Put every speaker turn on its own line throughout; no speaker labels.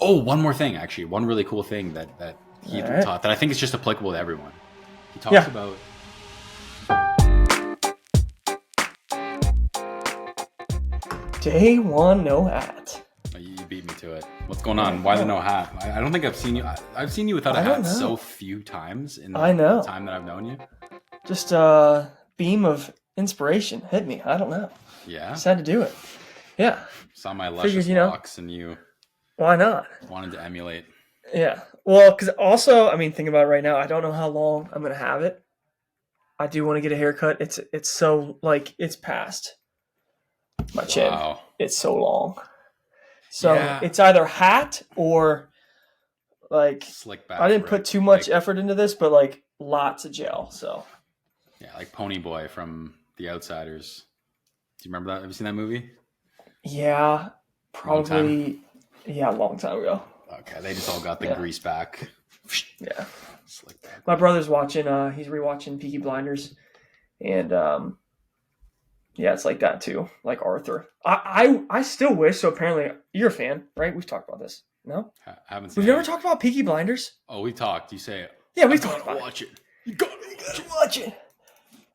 Oh, one more thing, actually. One really cool thing that he
All right.
taught that I think is just applicable to everyone. He talks
Yeah.
about
Day one, no hat.
you beat me to it. What's going on? Why the no hat? I don't think I've seen you. I've seen you without a
I don't
hat so
know.
few times in
I
the
know.
time that I've known you.
Just a beam of inspiration hit me. I don't know.
Yeah.
Just had to do it. Yeah.
Saw my
Figured,
luscious locks and you
why not?
wanted to emulate.
Yeah. Well, because also, I mean, think about it right now. I don't know how long I'm gonna have it. I do want to get a haircut. It's so like it's past my chin.
Wow.
It's so long. So
Yeah.
it's either hat or like
Slick back.
I didn't put too much effort into this, but like lots of gel. So
yeah, like Pony Boy from The Outsiders. Do you remember that? Have you seen that movie?
yeah, probably a long time ago.
Okay, they just all got the grease back.
Yeah.
Slick back.
My brother's watching. He's rewatching Peaky Blinders, and yeah, it's like that too. Like Arthur. I still wish. So apparently, you're a fan, right? We've talked about this. No,
I haven't seen.
We've never talked about Peaky Blinders.
Oh, we talked. You say it.
Yeah, we've talked about
watch it.
You gotta watch it.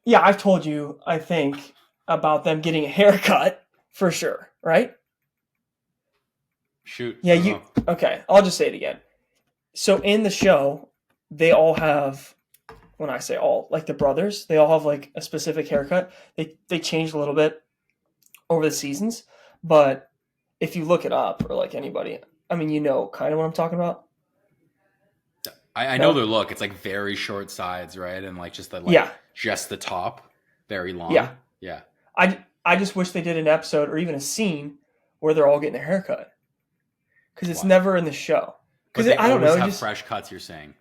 Yeah, I've told you. I think about them getting a haircut for sure. Right?
Shoot.
Yeah. You okay? I'll just say it again. So in the show, they all have. When I say all, like the brothers, they all have like a specific haircut. They changed a little bit over the seasons, but if you look it up or like anybody, I mean, you know, kind of what I'm talking about.
I know their look. It's like very short sides, right? And like just the just the top, very long. Yeah.
I just wish they did an episode or even a scene where they're all getting a haircut because it's never in the show. Because I don't know,
have fresh cuts. You're saying.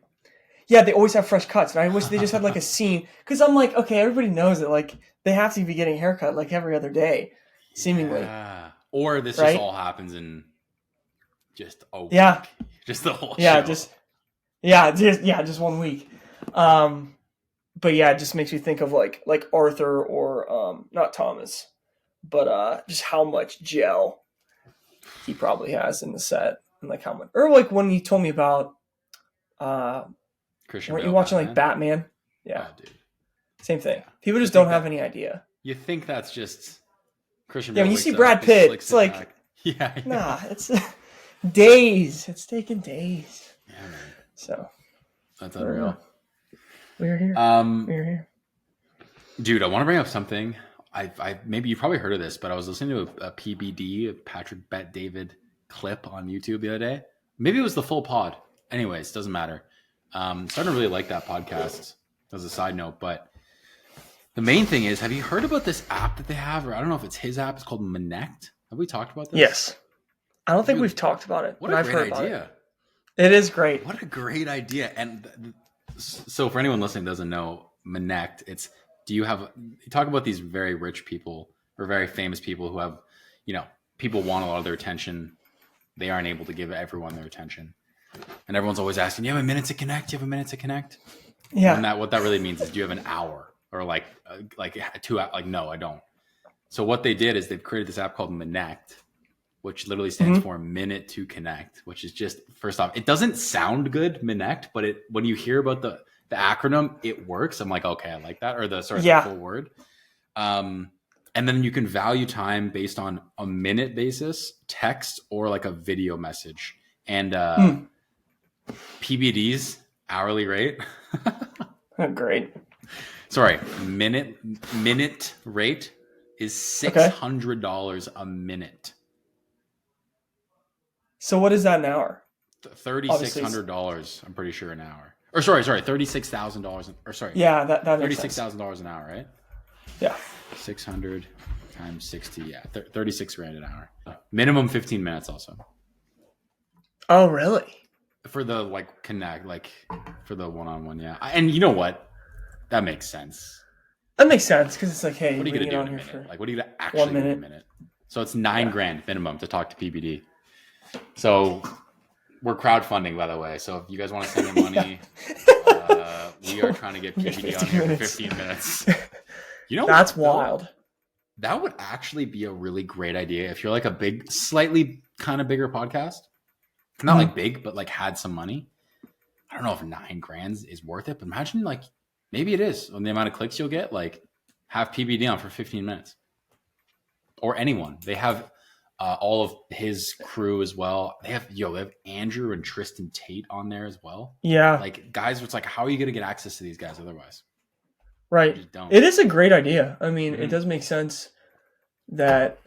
Yeah, they always have fresh cuts, and I wish they just had like a scene. Because I'm like, okay, everybody knows that like they have to be getting a haircut like every other day, seemingly.
Yeah. Or this just all happens in just a week.
Yeah.
Just the whole show.
Just 1 week. But yeah, it just makes me think of like Arthur or not Thomas, but just how much gel he probably has in the set, and like how much, or like when you told me about
Christian
weren't
Bale,
you watching
Batman?
like Batman? Yeah,
oh, dude.
Same thing. People just don't have any idea.
You think that's just Christian Bale?
Yeah, when you see Brad Pitt, it's like
back. Yeah.
Nah, it's days. It's taken days.
Yeah, man.
So
that's unreal.
We're here. We're here.
Dude, I want to bring up something. I maybe you probably heard of this, but I was listening to a PBD, a Patrick Bet David clip on YouTube the other day. Maybe it was the full pod. Anyways, doesn't matter. Starting to really like that podcast as a side note, but the main thing is, have you heard about this app that they have? Or I don't know if it's his app. It's called Minnect. Have we talked about this?
Yes. I don't think we've talked about it.
What a great idea.
It is great.
What a great idea. And so for anyone listening who doesn't know, Minnect, you talk about these very rich people or very famous people who have, people want a lot of their attention. They aren't able to give everyone their attention. And everyone's always asking, you have a minute to connect? Do you have a minute to connect?
Yeah.
And what that really means is, do you have an hour or like 2 hours? Like, no, I don't. So what they did is they've created this app called Minnect, which literally stands for minute to connect, which is just, first off, it doesn't sound good, Minnect, but when you hear about the acronym, it works. I'm like, okay, I like that. Or the full word. And then you can value time based on a minute basis, text, or like a video message. And PBD's hourly rate.
Great.
Sorry, minute rate is $600 a minute.
So what is that an hour?
$3,600, I'm pretty sure, an hour. Or sorry, $36,000. Or sorry,
yeah, that
$36,000 an hour, right?
Yeah,
600 times 60, yeah, 36 grand an hour. Minimum 15 minutes, also.
Oh, really?
For the connect, for the one-on-one, yeah. And you know what? That makes sense.
That makes sense because it's like, hey,
what are you gonna do in a minute? What are you gonna actually do in a minute? So it's $9 grand minimum to talk to PBD. So we're crowdfunding, by the way. So if you guys want to send in money, we are trying to get PBD on here for 15 minutes.
That's wild.
That would actually be a really great idea if you're like a slightly kind of bigger podcast. not like big, but like had some money. I don't know if $9,000 is worth it, but imagine like maybe it is on the amount of clicks you'll get. Like have PBD on for 15 minutes, or anyone. They have all of his crew as well. They have Andrew and Tristan Tate on there as well.
Yeah,
like guys, it's like how are you gonna get access to these guys otherwise?
right.
You just don't.
It is a great idea. I mean, it does make sense that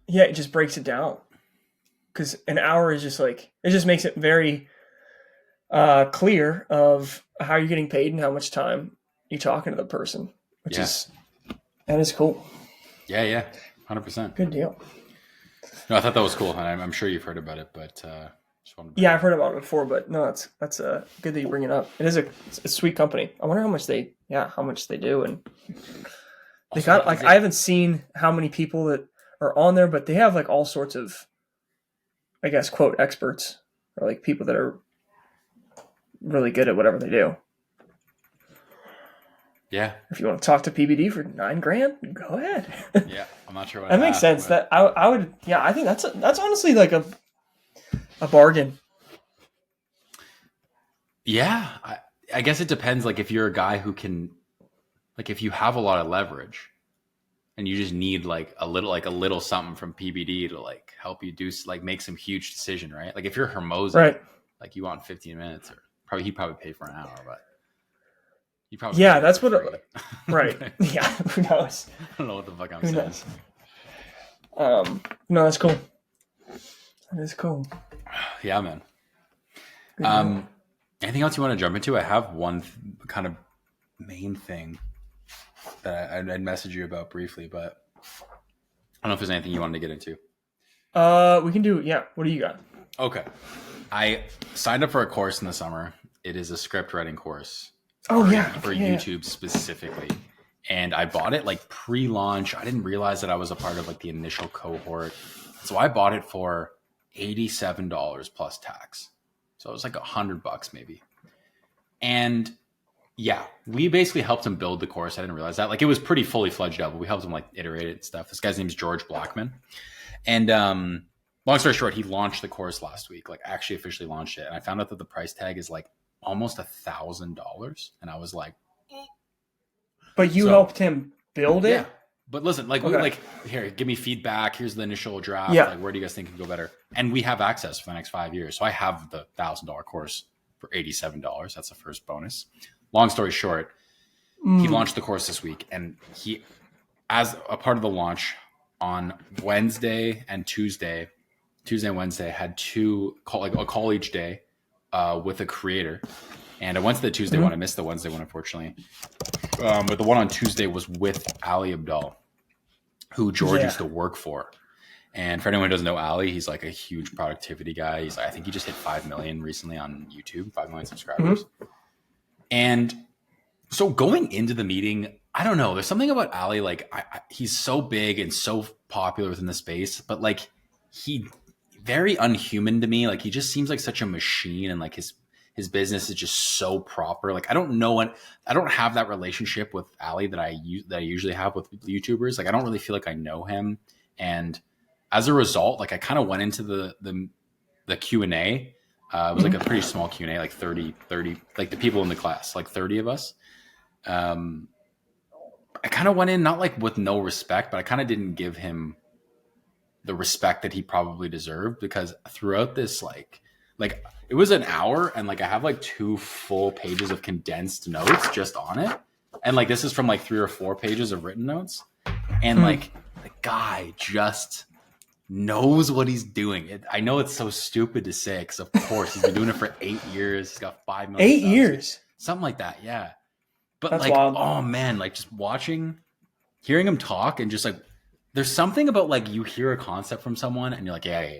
it just breaks it down, because an hour is just like, it just makes it very clear of how you're getting paid and how much time you're talking to the person, which is cool.
Yeah, 100%.
Good deal.
No, I thought that was cool, and I'm sure you've heard about it, but just wanted to
I've heard about it before, but no, that's good that you bring it up. It is a sweet company. I wonder how much they do, and they got like, I haven't seen how many people that are on there, but they have like all sorts of, I guess, quote, experts, or like people that are really good at whatever they do.
Yeah.
If you want to talk to PBD for $9,000, go ahead.
Yeah, I'm not sure what
that makes sense. But... that I would. Yeah, I think that's honestly like a bargain.
Yeah, I guess it depends. Like if you're a guy who can, like if you have a lot of leverage, and you just need like a little something from PBD to like help you do like make some huge decision, right? Like if you're Hermosa,
right?
Like you want 15 minutes, or he probably paid for an hour, but.
That's what. Right. Yeah. Who knows?
I don't know what the fuck I'm saying.
No, that's cool. That is cool.
Yeah, man. Anything else you want to jump into? I have one kind of main thing that I'd message you about briefly, but I don't know if there's anything you wanted to get into.
We can do. Yeah. What do you got?
Okay. I signed up for a course in the summer. It is a script writing course.
For
YouTube specifically. And I bought it like pre-launch. I didn't realize that I was a part of like the initial cohort. So I bought it for $87 plus tax. So it was like $100 maybe. And yeah, we basically helped him build the course. I didn't realize that. Like it was pretty fully fledged out, but we helped him like iterate it and stuff. This guy's name is George Blackman. And long story short, he launched the course last week, like actually officially launched it. And I found out that the price tag is like almost $1,000, and I was like,
but you helped him build it.
Yeah, but listen, like, here, give me feedback. Here's the initial draft.
Yeah.
Like, where do you guys think it could go better? And we have access for the next 5 years. So I have the $1,000 course for $87. That's the first bonus. Long story short, he launched the course this week, and he, as a part of the launch on Wednesday and Tuesday and Wednesday, had a call each day. With a creator, and I went to the Tuesday one. I missed the Wednesday one, unfortunately. But the one on Tuesday was with Ali Abdaal, who George used to work for. And for anyone who doesn't know Ali, he's like a huge productivity guy. I think he just hit 5 million recently on YouTube, 5 million subscribers. And so going into the meeting, I don't know. There's something about Ali, like he's so big and so popular within the space, but like he very unhuman to me. Like he just seems like such a machine, and like his business is just so proper. Like I don't have that relationship with Ali that I usually have with YouTubers. Like I don't really feel like I know him, and as a result, like I kind of went into the Q&A. It was like a pretty small Q&A, like 30, like the people in the class, like 30 of us. I kind of went in not like with no respect, but I kind of didn't give him the respect that he probably deserved, because throughout this, like it was an hour, and like I have like 2 full pages of condensed notes just on it. And like, this is from like 3 or 4 pages of written notes. And like the guy just knows what he's doing. I know it's so stupid to say, because of course he's been doing it for 8 years. He's got 5 million.
8 years.
Something like that. Yeah. But
that's
like,
wild.
Oh man, like just hearing him talk, and just like, there's something about like you hear a concept from someone and you're like, yeah.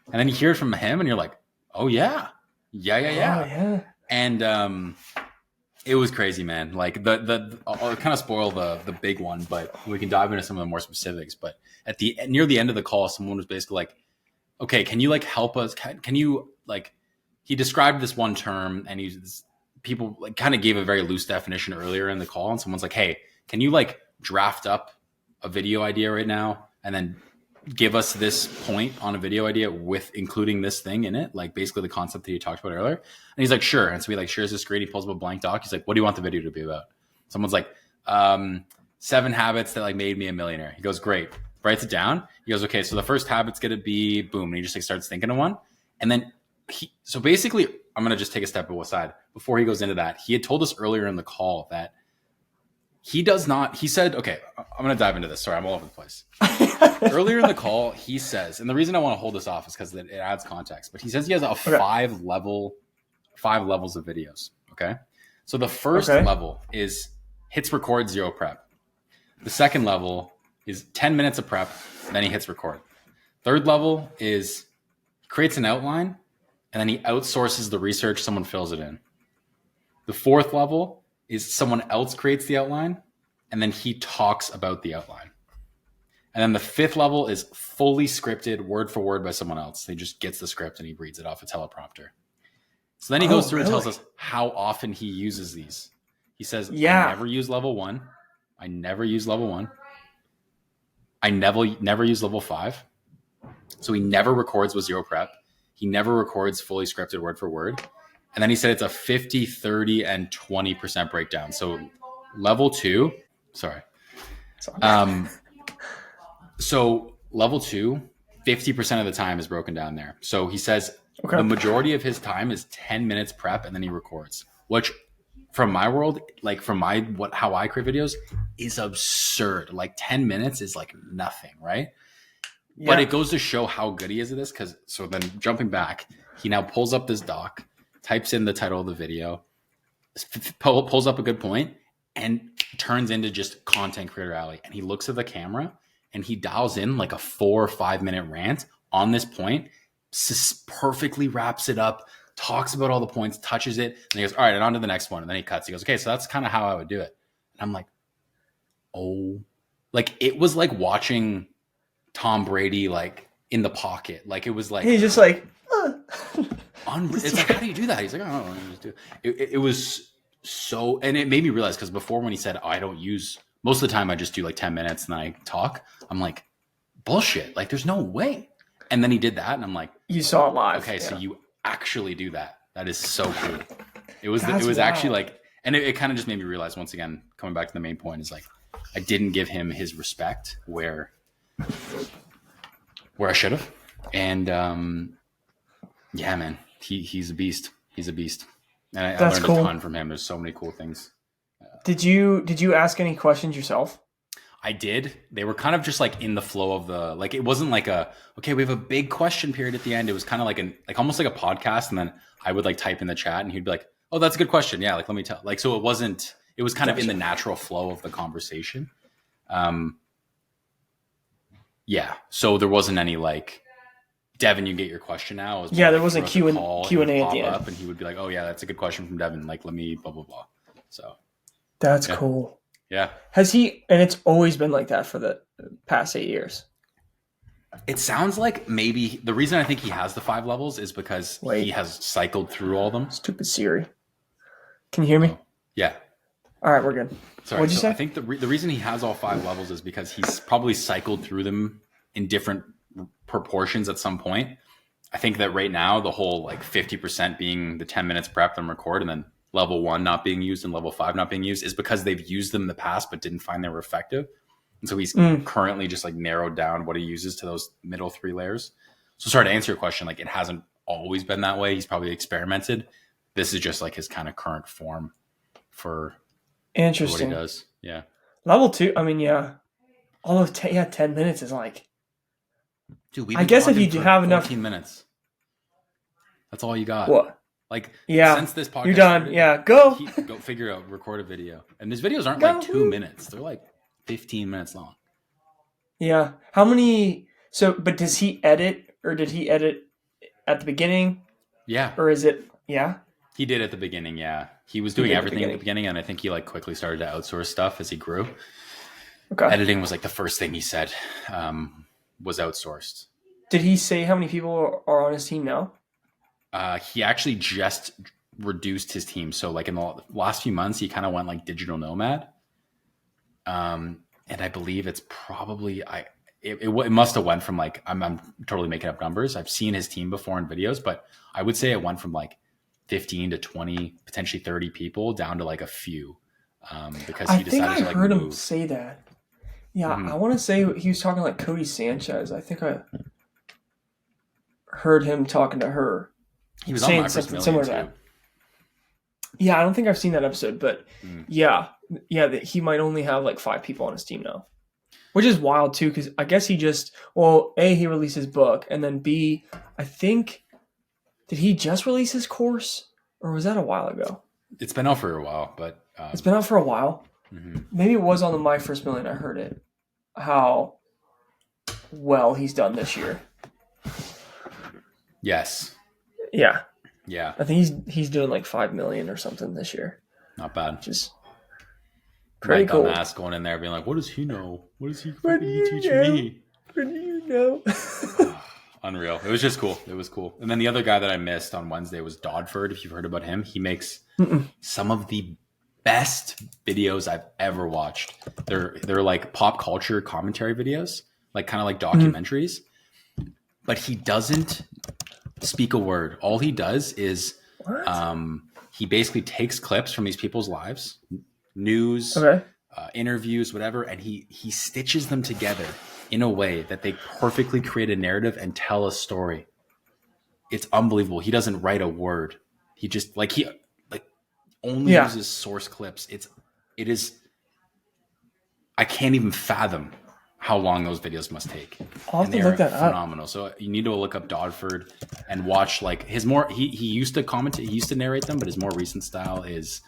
And then you hear it from him and you're like, oh yeah. Yeah. And it was crazy, man. Like I'll kind of spoil the big one, but we can dive into some of the more specifics. But near the end of the call, someone was basically like, okay, can you like help us? Can you like, he described this one term, and people like kind of gave a very loose definition earlier in the call. And someone's like, hey, can you like draft up a video idea right now and then give us this point on a video idea with including this thing in it, like basically the concept that you talked about earlier. And he's like, sure. And so he like shares this screen. He pulls up a blank doc. He's like, what do you want the video to be about? Someone's like, 7 habits that like made me a millionaire. He goes, great. Writes it down. He goes, okay, so the first habit's going to be boom. And he just like starts thinking of one. And then so basically I'm going to just take a step aside before he goes into that. He had told us earlier in the call that he said, okay, I'm going to dive into this. Sorry, I'm all over the place. Earlier in the call, he says, and the reason I want to hold this off is because it adds context, but he says he has a 5 levels of videos. Okay. So the first level is hits record, 0 prep. The second level is 10 minutes of prep. Then he hits record. Third level is creates an outline and then he outsources the research. Someone fills it in. The fourth level is someone else creates the outline and then he talks about the outline. And then the fifth level is fully scripted word for word by someone else. He just gets the script and he reads it off a teleprompter. So then he goes through and tells us how often he uses these. He says, I never use level 1. I never use level 1. I never use level 5. So he never records with 0 prep. He never records fully scripted word for word. And then he said it's a 50, 30, and 20% breakdown. So level 2, sorry. So level 2, 50% of the time is broken down there. So he says the majority of his time is 10 minutes prep and then he records, which from my world, like from how I create videos is absurd. Like 10 minutes is like nothing, right? Yeah. But it goes to show how good he is at this. So then jumping back, he now pulls up this doc, types in the title of the video, pulls up a good point and turns into just content creator alley. And he looks at the camera and he dials in like a 4 or 5 minute rant on this point, perfectly wraps it up, talks about all the points, touches it, and he goes, all right, and on to the next one. And then he cuts. He goes, okay, so that's kind of how I would do it. And I'm like, oh, like it was like watching Tom Brady like in the pocket. Like it was like
he's just like
it's like, how do you do that? He's like, oh, just do it. It was so, and it made me realize because before when he said, oh, I don't use, most of the time I just do like 10 minutes and then I talk. I'm like, bullshit. Like there's no way. And then he did that and I'm like,
you saw it live.
Okay, so you actually do that. That is so cool. It was actually like, and it kind of just made me realize once again, coming back to the main point is like, I didn't give him his respect where I should have. And yeah, man, he's a beast. He's a beast. And I learned a ton from him. There's so many cool things.
Did you ask any questions yourself?
I did. They were kind of just like in the flow of the, like, it wasn't like okay, we have a big question period at the end. It was kind of like almost like a podcast. And then I would like type in the chat and he'd be like, oh, that's a good question. Yeah. Like, let me tell, like, so it was kind of in the natural flow of the conversation. Yeah. So there wasn't any like, Devin, you get your question now.
There wasn't Q&A at the end.
And he would be like, oh yeah, that's a good question from Devin. Like, let me blah, blah, blah. So.
That's cool.
Yeah.
Has he, and it's always been like that for the past 8 years.
It sounds like maybe the reason I think he has the 5 levels is because he has cycled through all of them.
Stupid Siri. Can you hear me?
Yeah.
All right, we're good.
Sorry. What'd you say? I think the reason he has all 5 levels is because he's probably cycled through them in different proportions at some point. I think that right now the whole like 50% being the 10 minutes prep and record and then level 1 not being used and level 5 not being used is because they've used them in the past but didn't find they were effective. And so he's currently just like narrowed down what he uses to those middle 3 layers. So sorry to answer your question, like it hasn't always been that way. He's probably experimented. This is just like his kind of current form for what he does. Yeah.
Level 2, I mean, yeah. Although 10 minutes is like,
dude,
I guess if you have enough
15 minutes. That's all you got.
What?
Like,
since
this podcast
you're done.
Started,
go
figure out, record a video. And these videos aren't like 2 minutes. They're like 15 minutes long.
Yeah. How many, but does he edit or did he edit at the beginning?
Yeah.
Or is it,
He did at the beginning, yeah. He was doing everything at the beginning and I think he like quickly started to outsource stuff as he grew. Okay. Editing was like the first thing he said was outsourced.
Did he say how many people are on his team now?
He actually just reduced his team. So like in the last few months, he kind of went like digital nomad. And I believe it's probably, it must have went from like, I'm totally making up numbers. I've seen his team before in videos, but I would say it went from like 15 to 20, potentially 30 people down to like a few, because he decided to like
heard
move.
him say that. Yeah, I want to say he was talking like Cody Sanchez. I think I heard him talking to her.
He was on My First Million
similar
too.
to that. Yeah, I don't think I've seen that episode, but that he might only have like 5 people on his team now, which is wild too. Because I guess he just A, he released his book, and then B, I think, did he just release his course, or was that a while ago?
It's been out for a while, but
it's been out for a while. Maybe it was on the My First Million. I heard it. How well he's done this year.
Yes.
Yeah.
Yeah.
I think he's doing like 5 million or something this year.
Not bad.
Just pretty cool.
Dumbass going in there being like, what does he know? What does he
What do you
teach
know?
me?
What do you know?
Unreal. It was just cool. It was cool. And then the other guy that I missed on Wednesday was Dodford. If you've heard about him, he makes some of the best videos I've ever watched. They're like pop culture commentary videos, like kind of like documentaries. But he doesn't speak a word. All he does is he basically takes clips from these people's lives, news, interviews, whatever, and he stitches them together in a way that they perfectly create a narrative and tell a story. It's unbelievable. He doesn't write a word. He just only uses source clips. It is I can't even fathom how long those videos must take.
I'll have to look that
phenomenal. So you need to look up Dodford and watch like his more. He used to commentate, he used to narrate them, but his more recent style is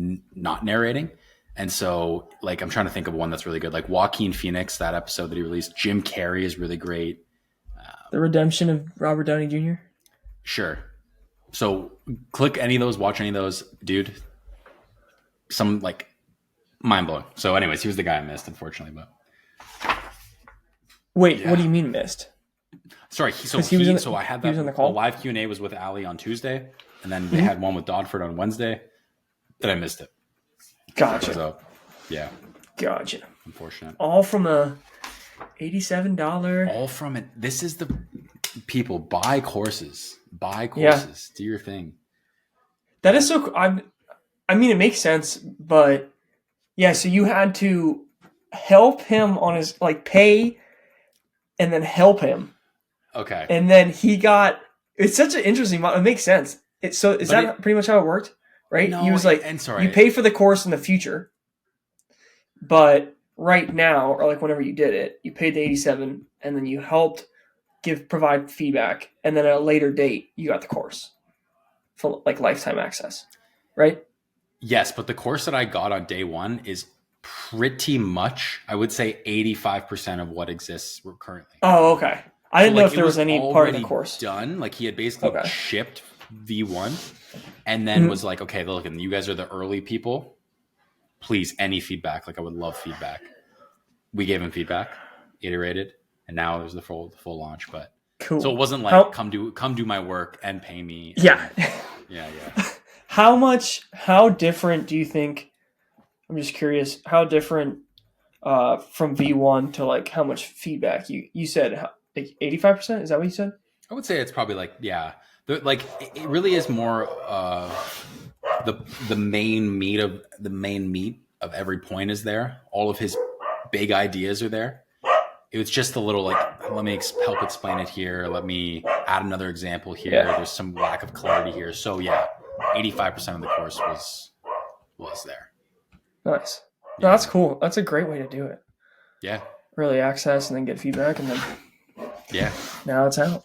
not narrating. And so like I'm trying to think of one that's really good. Like Joaquin Phoenix, that episode that he released. Jim Carrey is really great.
The Redemption of Robert Downey Jr.
Sure. So click any of those, watch any of those, dude. Some like mind blowing. So, anyways, he was the guy I missed, unfortunately. But
wait, what do you mean missed?
Sorry, so I had that. The live Q&A was with Ali on Tuesday, and then they had one with Dodford on Wednesday. Then I missed it.
Gotcha.
So, yeah.
Gotcha.
Unfortunate.
All from a $87.
All from it. This is the people buy courses. Buy courses. Do your thing.
That is so. I mean, it makes sense, but yeah. So you had to help him on his pay, and then help him.
Okay.
And then he got. It's such an interesting model. It makes sense. Is that pretty much how it worked? Right.
No,
he was like, you pay for the course in the future, but right now, or like whenever you did it, you paid the 87, and then you helped provide feedback, and then at a later date you got the course for like lifetime access, right?
Yes, but the course that I got on day one is pretty much, I would say 85% of what exists currently.
Oh, okay. I didn't know if there was any part of the course
done. Like he had basically shipped V1 and then was like, okay, look, and you guys are the early people. Please, any feedback. Like I would love feedback. We gave him feedback, iterated, and now there's the full launch. But
cool.
So it wasn't like come do my work and pay me.
Yeah.
Yeah.
How different do you think? I'm just curious. How different from V1 to like how much feedback you said like 85%? Is that what you said?
I would say it's probably like it really is more the main meat of every point is there. All of his big ideas are there. It was just a little like, let me help explain it here. Let me add another example here. Yeah. There's some lack of clarity here. So yeah, 85% of the course was there.
Nice. No, that's cool. That's a great way to do it.
Yeah.
Early access and then get feedback and then now it's out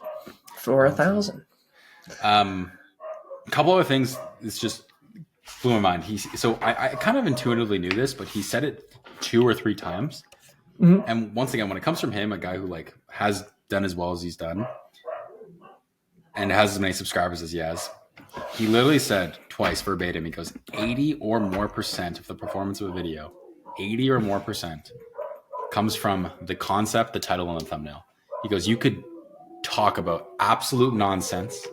for 1,000.
A couple other things. It's just blew my mind. I kind of intuitively knew this, but he said it 2 or 3 times. Mm-hmm. And once again, when it comes from him, a guy who like has done as well as he's done and has as many subscribers as he has, he literally said twice verbatim, he goes, 80 or more % of the performance of a video, 80 or more % comes from the concept, the title, and the thumbnail. He goes, you could talk about absolute nonsense,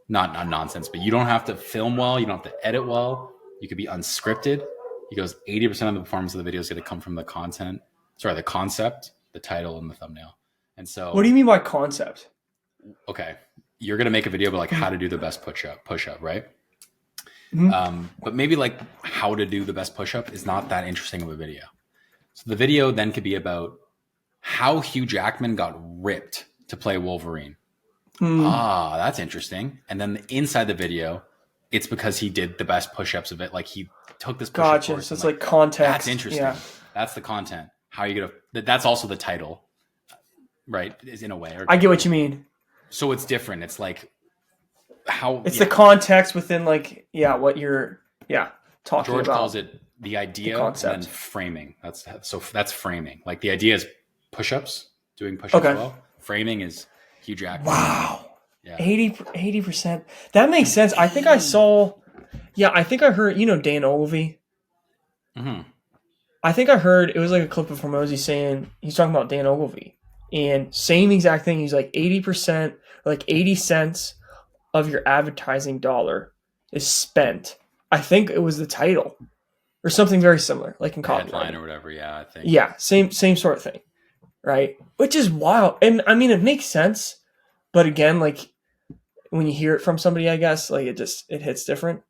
not nonsense, but you don't have to film well. You don't have to edit well. You could be unscripted. He goes, 80% of the performance of the video is going to come from the content the concept, the title, and the thumbnail. And so,
What do you mean by concept?
Okay, you're gonna make a video about like how to do the best push up, right?
Mm-hmm.
But maybe like how to do the best push up is not that interesting of a video. So the video then could be about how Hugh Jackman got ripped to play Wolverine. That's interesting. And then inside the video, it's because he did the best push-ups of it. Like he took this push-up
Gotcha.
course.
So it's like context.
That's interesting.
Yeah.
That's the content. How are you gonna? That's also the title, right? Is in a way.
I get what you mean.
So it's different. It's like how
it's the context within like what you're talking
George
about.
calls it the idea and then framing. That's framing. Like the idea is push-ups, doing push-ups well. Framing is Hugh Jackman.
Wow. Yeah. 80%. That makes sense. I think I saw I think I heard Dan Ogilvy.
Mm-hmm.
I think I heard it was like a clip of Hormozy saying he's talking about Dan Ogilvy. And same exact thing. He's like 80%, like 80 cents of your advertising dollar is spent. I think it was the title or something very similar, like in copyright.
Headline or whatever. Yeah, I think.
Yeah, same sort of thing, right? Which is wild. And I mean, it makes sense. But again, like when you hear it from somebody, I guess, like it hits different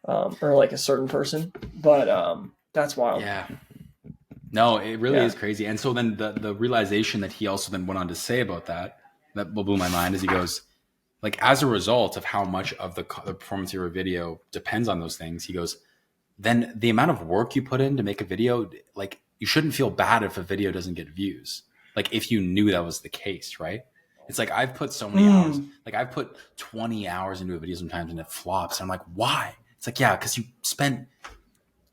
or like a certain person. But that's wild.
Yeah. No, it really is crazy. And so then the realization that he also then went on to say about that blew my mind is he goes, like, as a result of how much of the performance of your video depends on those things, he goes, then the amount of work you put in to make a video, like you shouldn't feel bad if a video doesn't get views. Like if you knew that was the case, right? It's like I've put so many hours, like I've put 20 hours into a video sometimes and it flops. I'm like, why? It's like, because you spent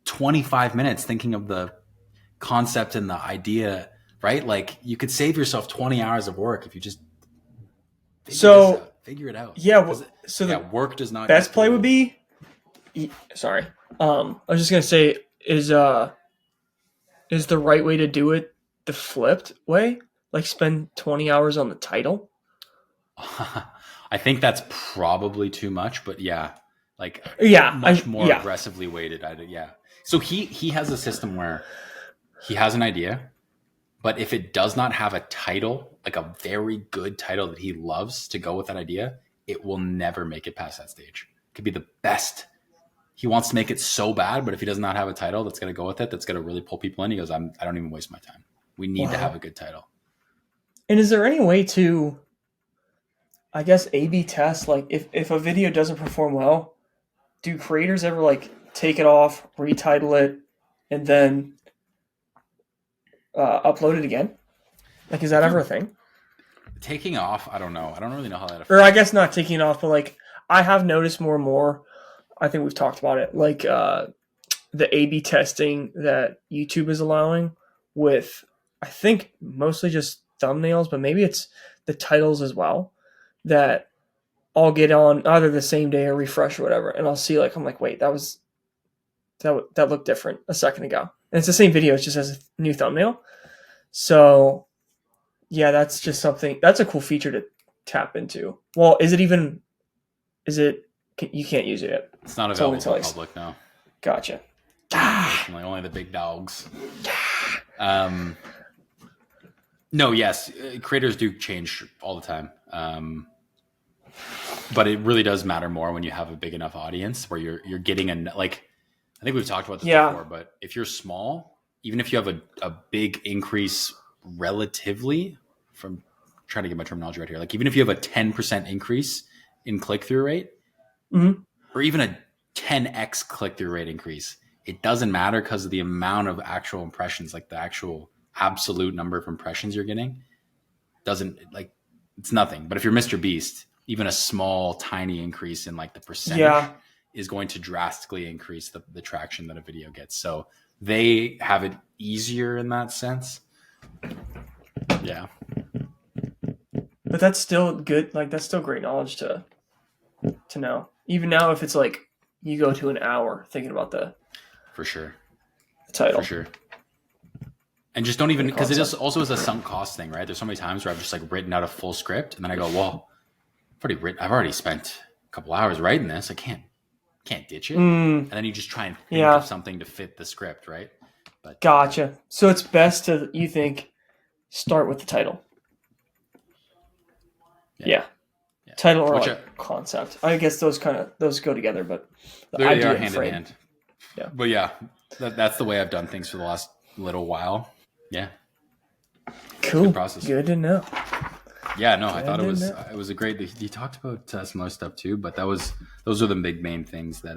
25 minutes thinking of the concept and the idea, right? Like you could save yourself 20 hours of work if you just figure it out.
Yeah. So the
work does not.
Best play would be. Sorry. I was just gonna say is the right way to do it the flipped way? Like spend 20 hours on the title?
I think that's probably too much, but much more aggressively weighted. So he has a system where he has an idea, but if it does not have a title, like a very good title that he loves to go with that idea, it will never make it past that stage. It could be the best. He wants to make it so bad, but if he does not have a title that's going to go with it, that's going to really pull people in, he goes, I don't even waste my time. We need to have a good title.
And is there any way to, I guess, A/B test? Like if a video doesn't perform well, do creators ever like take it off, retitle it, and then upload it again? Like, is that ever a thing?
Taking off, I don't know. I don't really know how that affects.
Or I guess not taking off, but like I have noticed more and more. I think we've talked about it, like the A/B testing that YouTube is allowing with, I think mostly just thumbnails, but maybe it's the titles as well, that I'll get on either the same day or refresh or whatever, and I'll see like I'm like, wait, that looked different a second ago, and it's the same video, it's just as a new thumbnail. So yeah, that's just something that's a cool feature to tap into. Well, you can't use it yet.
It's not available to the public now.
Gotcha.
Only the big dogs. No, yes, creators do change all the time, but it really does matter more when you have a big enough audience where you're getting I think we've talked about this before, but if you're small, even if you have a big increase relatively, from trying to get my terminology right here, like even if you have a 10% increase in click-through rate, or even a 10x click-through rate increase, it doesn't matter because of the amount of actual impressions, like the actual absolute number of impressions you're getting it's nothing. But if you're Mr. Beast, even a small tiny increase in like the percentage is going to drastically increase the traction that a video gets. So they have it easier in that sense. Yeah.
But that's still good. Like that's still great knowledge to know. Even now, if it's like you go to an hour thinking about the title.
For sure. And just don't even, because it is also is a sunk cost thing, right? There's so many times where I've just like written out a full script and then I go, well, I've already spent a couple hours writing this. I can't ditch it. And then you just try and think of something to fit the script, right? But
Gotcha. So it's best to, you think, start with the title. Yeah. Title or like concept. I guess those go together, but
they are hand in hand. Yeah. But yeah, that's the way I've done things for the last little while. Yeah.
Cool. Good process. Good to know.
Yeah, no, I thought it was a great. He talked about some other stuff too, but those are the big main things that.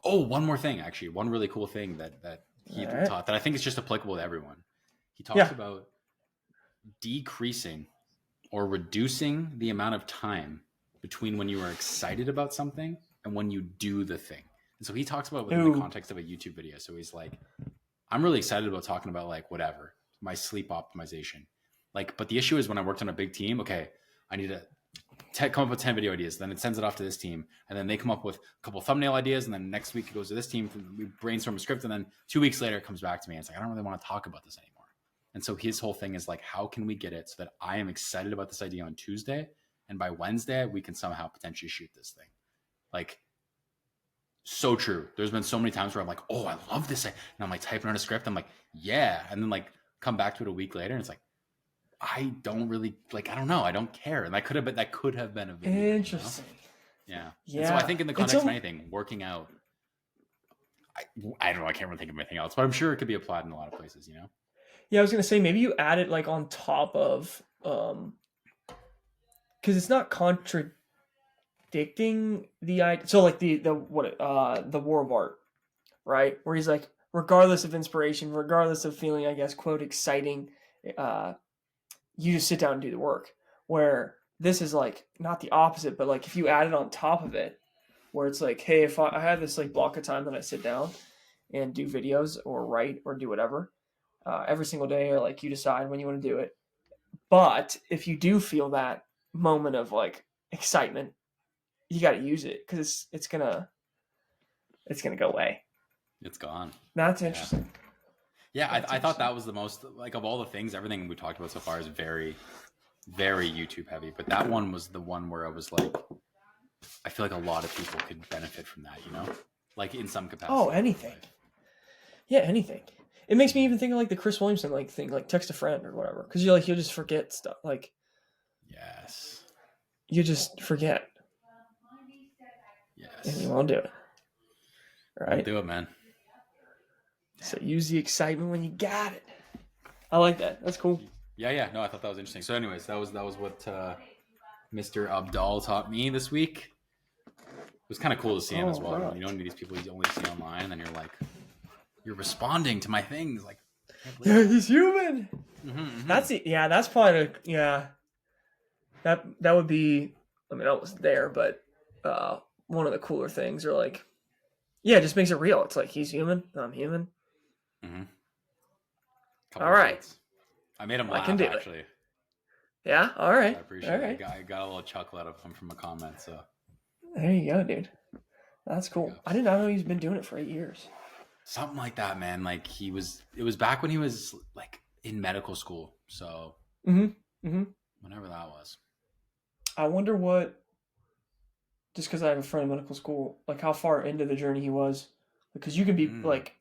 Oh, one more thing, actually, one really cool thing that he taught that I think is just applicable to everyone. He talks about decreasing or reducing the amount of time between when you are excited about something and when you do the thing. And so he talks about it within the context of a YouTube video. So he's like, I'm really excited about talking about like whatever, my sleep optimization. Like, but the issue is when I worked on a big team, okay, I need to come up with 10 video ideas. Then it sends it off to this team. And then they come up with a couple thumbnail ideas. And then next week it goes to this team. We brainstorm a script. And then 2 weeks later it comes back to me. And it's like, I don't really want to talk about this anymore. And so his whole thing is like, how can we get it so that I am excited about this idea on Tuesday, and by Wednesday we can somehow potentially shoot this thing? Like, so true. There's been so many times where I'm like, oh, I love this. And I'm like typing on a script. I'm like, yeah. And then like come back to it a week later and it's like, I don't really like, I don't know. I don't care. And that could have been a video.
Interesting.
You know? Yeah. And so I think in the context of anything, working out, I don't know. I can't really think of anything else, but I'm sure it could be applied in a lot of places, you know?
Yeah. I was going to say, maybe you add it like on top of, cause it's not contradicting the idea. So like the War of Art, right? Where he's like, regardless of inspiration, regardless of feeling, I guess, quote, exciting, you just sit down and do the work. Where this is like not the opposite, but like if you add it on top of it, where it's like, hey, if I have this like block of time that I sit down and do videos or write or do whatever every single day, or like you decide when you want to do it. But if you do feel that moment of like excitement, you got to use it, because it's gonna go away.
It's gone.
That's interesting.
Yeah, I thought that was the most, like, of all the things, everything we talked about so far is very, very YouTube heavy. But that one was the one where I was like, I feel like a lot of people could benefit from that, you know? Like, in some capacity.
Oh, anything. Yeah, anything. It makes me even think of, like, the Chris Williamson, like, thing, like, text a friend or whatever. Because you'll just forget stuff. Like,
yes.
You just forget.
Yes.
And you won't do it. Right?
Won't do it, man.
So use the excitement when you got it. I like that. That's cool.
Yeah. No, I thought that was interesting. So anyways, that was what Mr. Abdaal taught me this week. It was kind of cool to see him as well. Right. You know, these people you only see online, and then you're like, you're responding to my things. Like,
yeah, he's human. Mm-hmm. That's probably that would be, I mean, I was there, but one of the cooler things, or like, yeah, it just makes it real. It's like, he's human, I'm human.
Mm-hmm.
All right.
I made him laugh, actually.
It. Yeah? All right.
I appreciate it. I got a little chuckle out of him from a comment. So
there you go, dude. That's cool. I did not know he's been doing it for 8 years.
Something like that, man. Like, it was back when he was like in medical school. So whenever that was.
I wonder what, just because I have a friend in medical school, like how far into the journey he was. Because you can be like,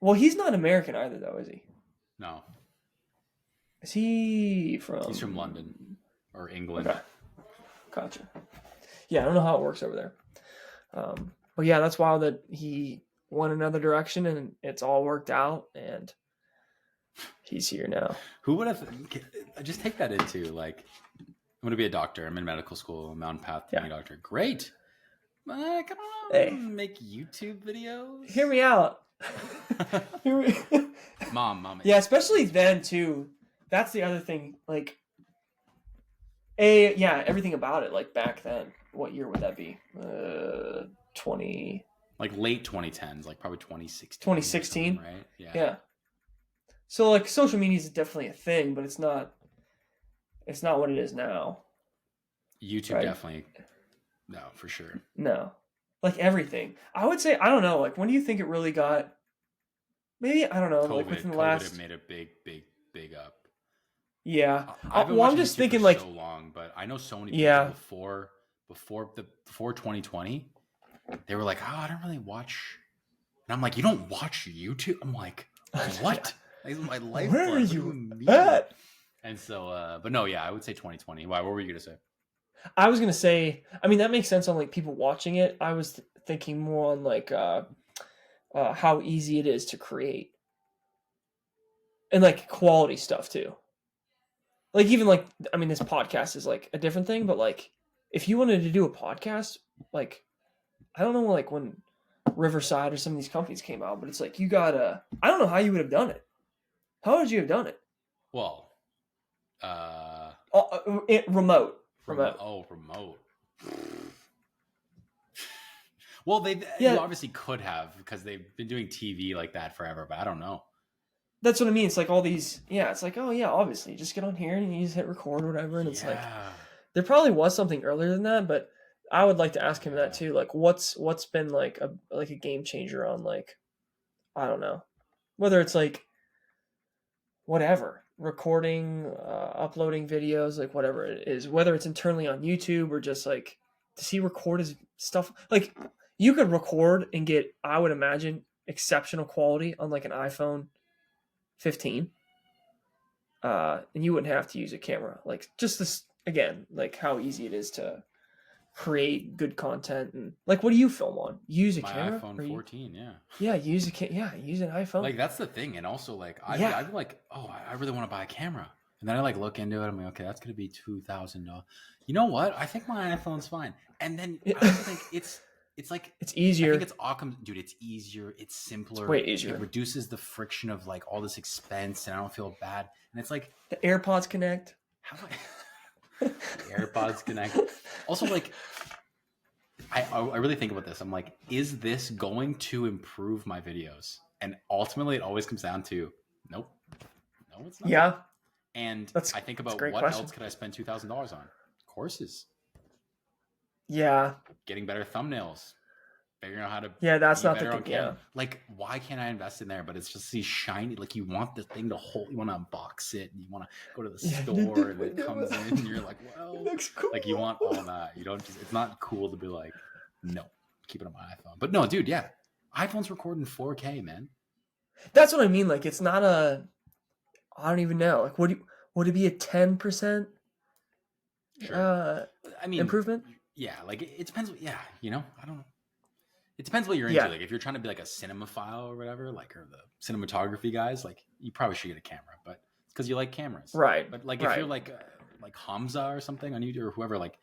well, he's not American either, though, is he?
No.
Is he from?
He's from London or England.
Okay. Gotcha. Yeah, I don't know how it works over there. But yeah, that's wild that he went another direction and it's all worked out and he's here now.
Who would have? Just take that into, like, I'm going to be a doctor. I'm in medical school. I'm on path to being a doctor. Great. I don't know. Hey. Make YouTube videos.
Hear me out.
Mom.
Yeah, especially then too. That's the other thing. Like, everything about it. Like back then, what year would that be? 20.
Like late 2010s, like probably 2016.
2016,
right?
Yeah. So like, social media is definitely a thing, but it's not what it is now.
YouTube, right? Definitely. No, for sure.
No. Like everything. I would say, I don't know, like when do you think it really got, maybe, I don't know, like within the last.
COVID made a big up.
Yeah.
I'm
just thinking
for
like
so long, but I know so many people before 2020, they were like, oh, I don't really watch. I'm like, you don't watch YouTube? I'm like, what? This is my life.
Where are
What do
you
mean?
at?
And so, but no, yeah, I would say 2020. Why? What were you gonna say?
I was gonna say, I mean, that makes sense on like people watching it. I was thinking more on like how easy it is to create and like quality stuff too. Like even like, I mean, this podcast is like a different thing, but like if you wanted to do a podcast, like I don't know, like when Riverside or some of these companies came out, but it's like you gotta. I don't know how you would have done it. How would you have done it?
Well,
Remote.
Remote. Well, you obviously could have because they've been doing TV like that forever, but I don't know.
That's what I mean. It's like all these, it's like, oh yeah, obviously, just get on here and you just hit record or whatever, and it's like there probably was something earlier than that, but I would like to ask him that too. Like, what's been like a game changer on like, I don't know, whether it's like whatever recording, uploading videos, like whatever it is, whether it's internally on YouTube or just like to see record his stuff. Like you could record and get, I would imagine, exceptional quality on like an iPhone 15, and you wouldn't have to use a camera. Like just this again, like how easy it is to create good content. And like, what do you film on? You use a camera?
iPhone 14,
use an iPhone.
Like that's the thing, and also like I'd be like, oh, I really want to buy a camera, and then I like look into it. I'm like, okay, that's gonna be $2,000. You know what? I think my iPhone's fine, and then I also think it's like
it's easier.
I think it's awesome, dude. It's easier. It's simpler.
It's way easier.
It reduces the friction of like all this expense, and I don't feel bad. And it's like
the AirPods Connect.
The AirPods Connect. Also, like, I really think about this. I'm like, is this going to improve my videos? And ultimately, it always comes down to, nope. No, it's not.
Yeah.
And I think about what else could I spend $2,000 on? Courses.
Yeah.
Getting better thumbnails. Figuring out how to
that's not the thing. Yeah.
Like, why can't I invest in there? But it's just these shiny, like you want the thing to hold, you want to unbox it, and you want to go to the store, and it comes in, and you're like, well, it looks cool. Like you want all that. You don't just, it's not cool to be like, no, keep it on my iPhone. But no, dude, yeah. iPhone's recording 4K, man.
That's what I mean. Like, it's not I don't even know. Like, would it be a 10%?
Sure. I mean,
improvement?
Yeah, like it depends. Yeah, I don't know. It depends what you're into. Like if you're trying to be like a cinemaphile or whatever, like or the cinematography guys, like you probably should get a camera, but it's because you like cameras,
right?
But like if you're like Hamza or something on YouTube or whoever, like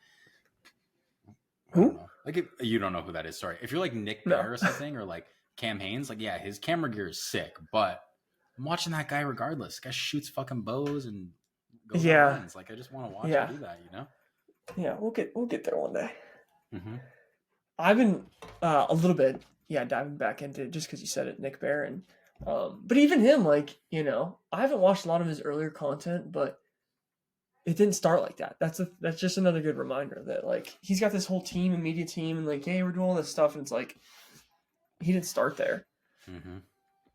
who?
Like if, you don't know who that is. Sorry, if you're like Nick Bear or something or like Cam Haines, like his camera gear is sick, but I'm watching that guy regardless. This guy shoots fucking bows and goes on runs. Like I just want to watch him do that,
Yeah, we'll get there one day.
Mm-hmm.
I've been a little bit, diving back into it just because you said it, Nick Bear, and but even him, like I haven't watched a lot of his earlier content, but it didn't start like that. That's just another good reminder that like he's got this whole team and media team, and like, hey, we're doing all this stuff, and it's like he didn't start there.
Mm-hmm.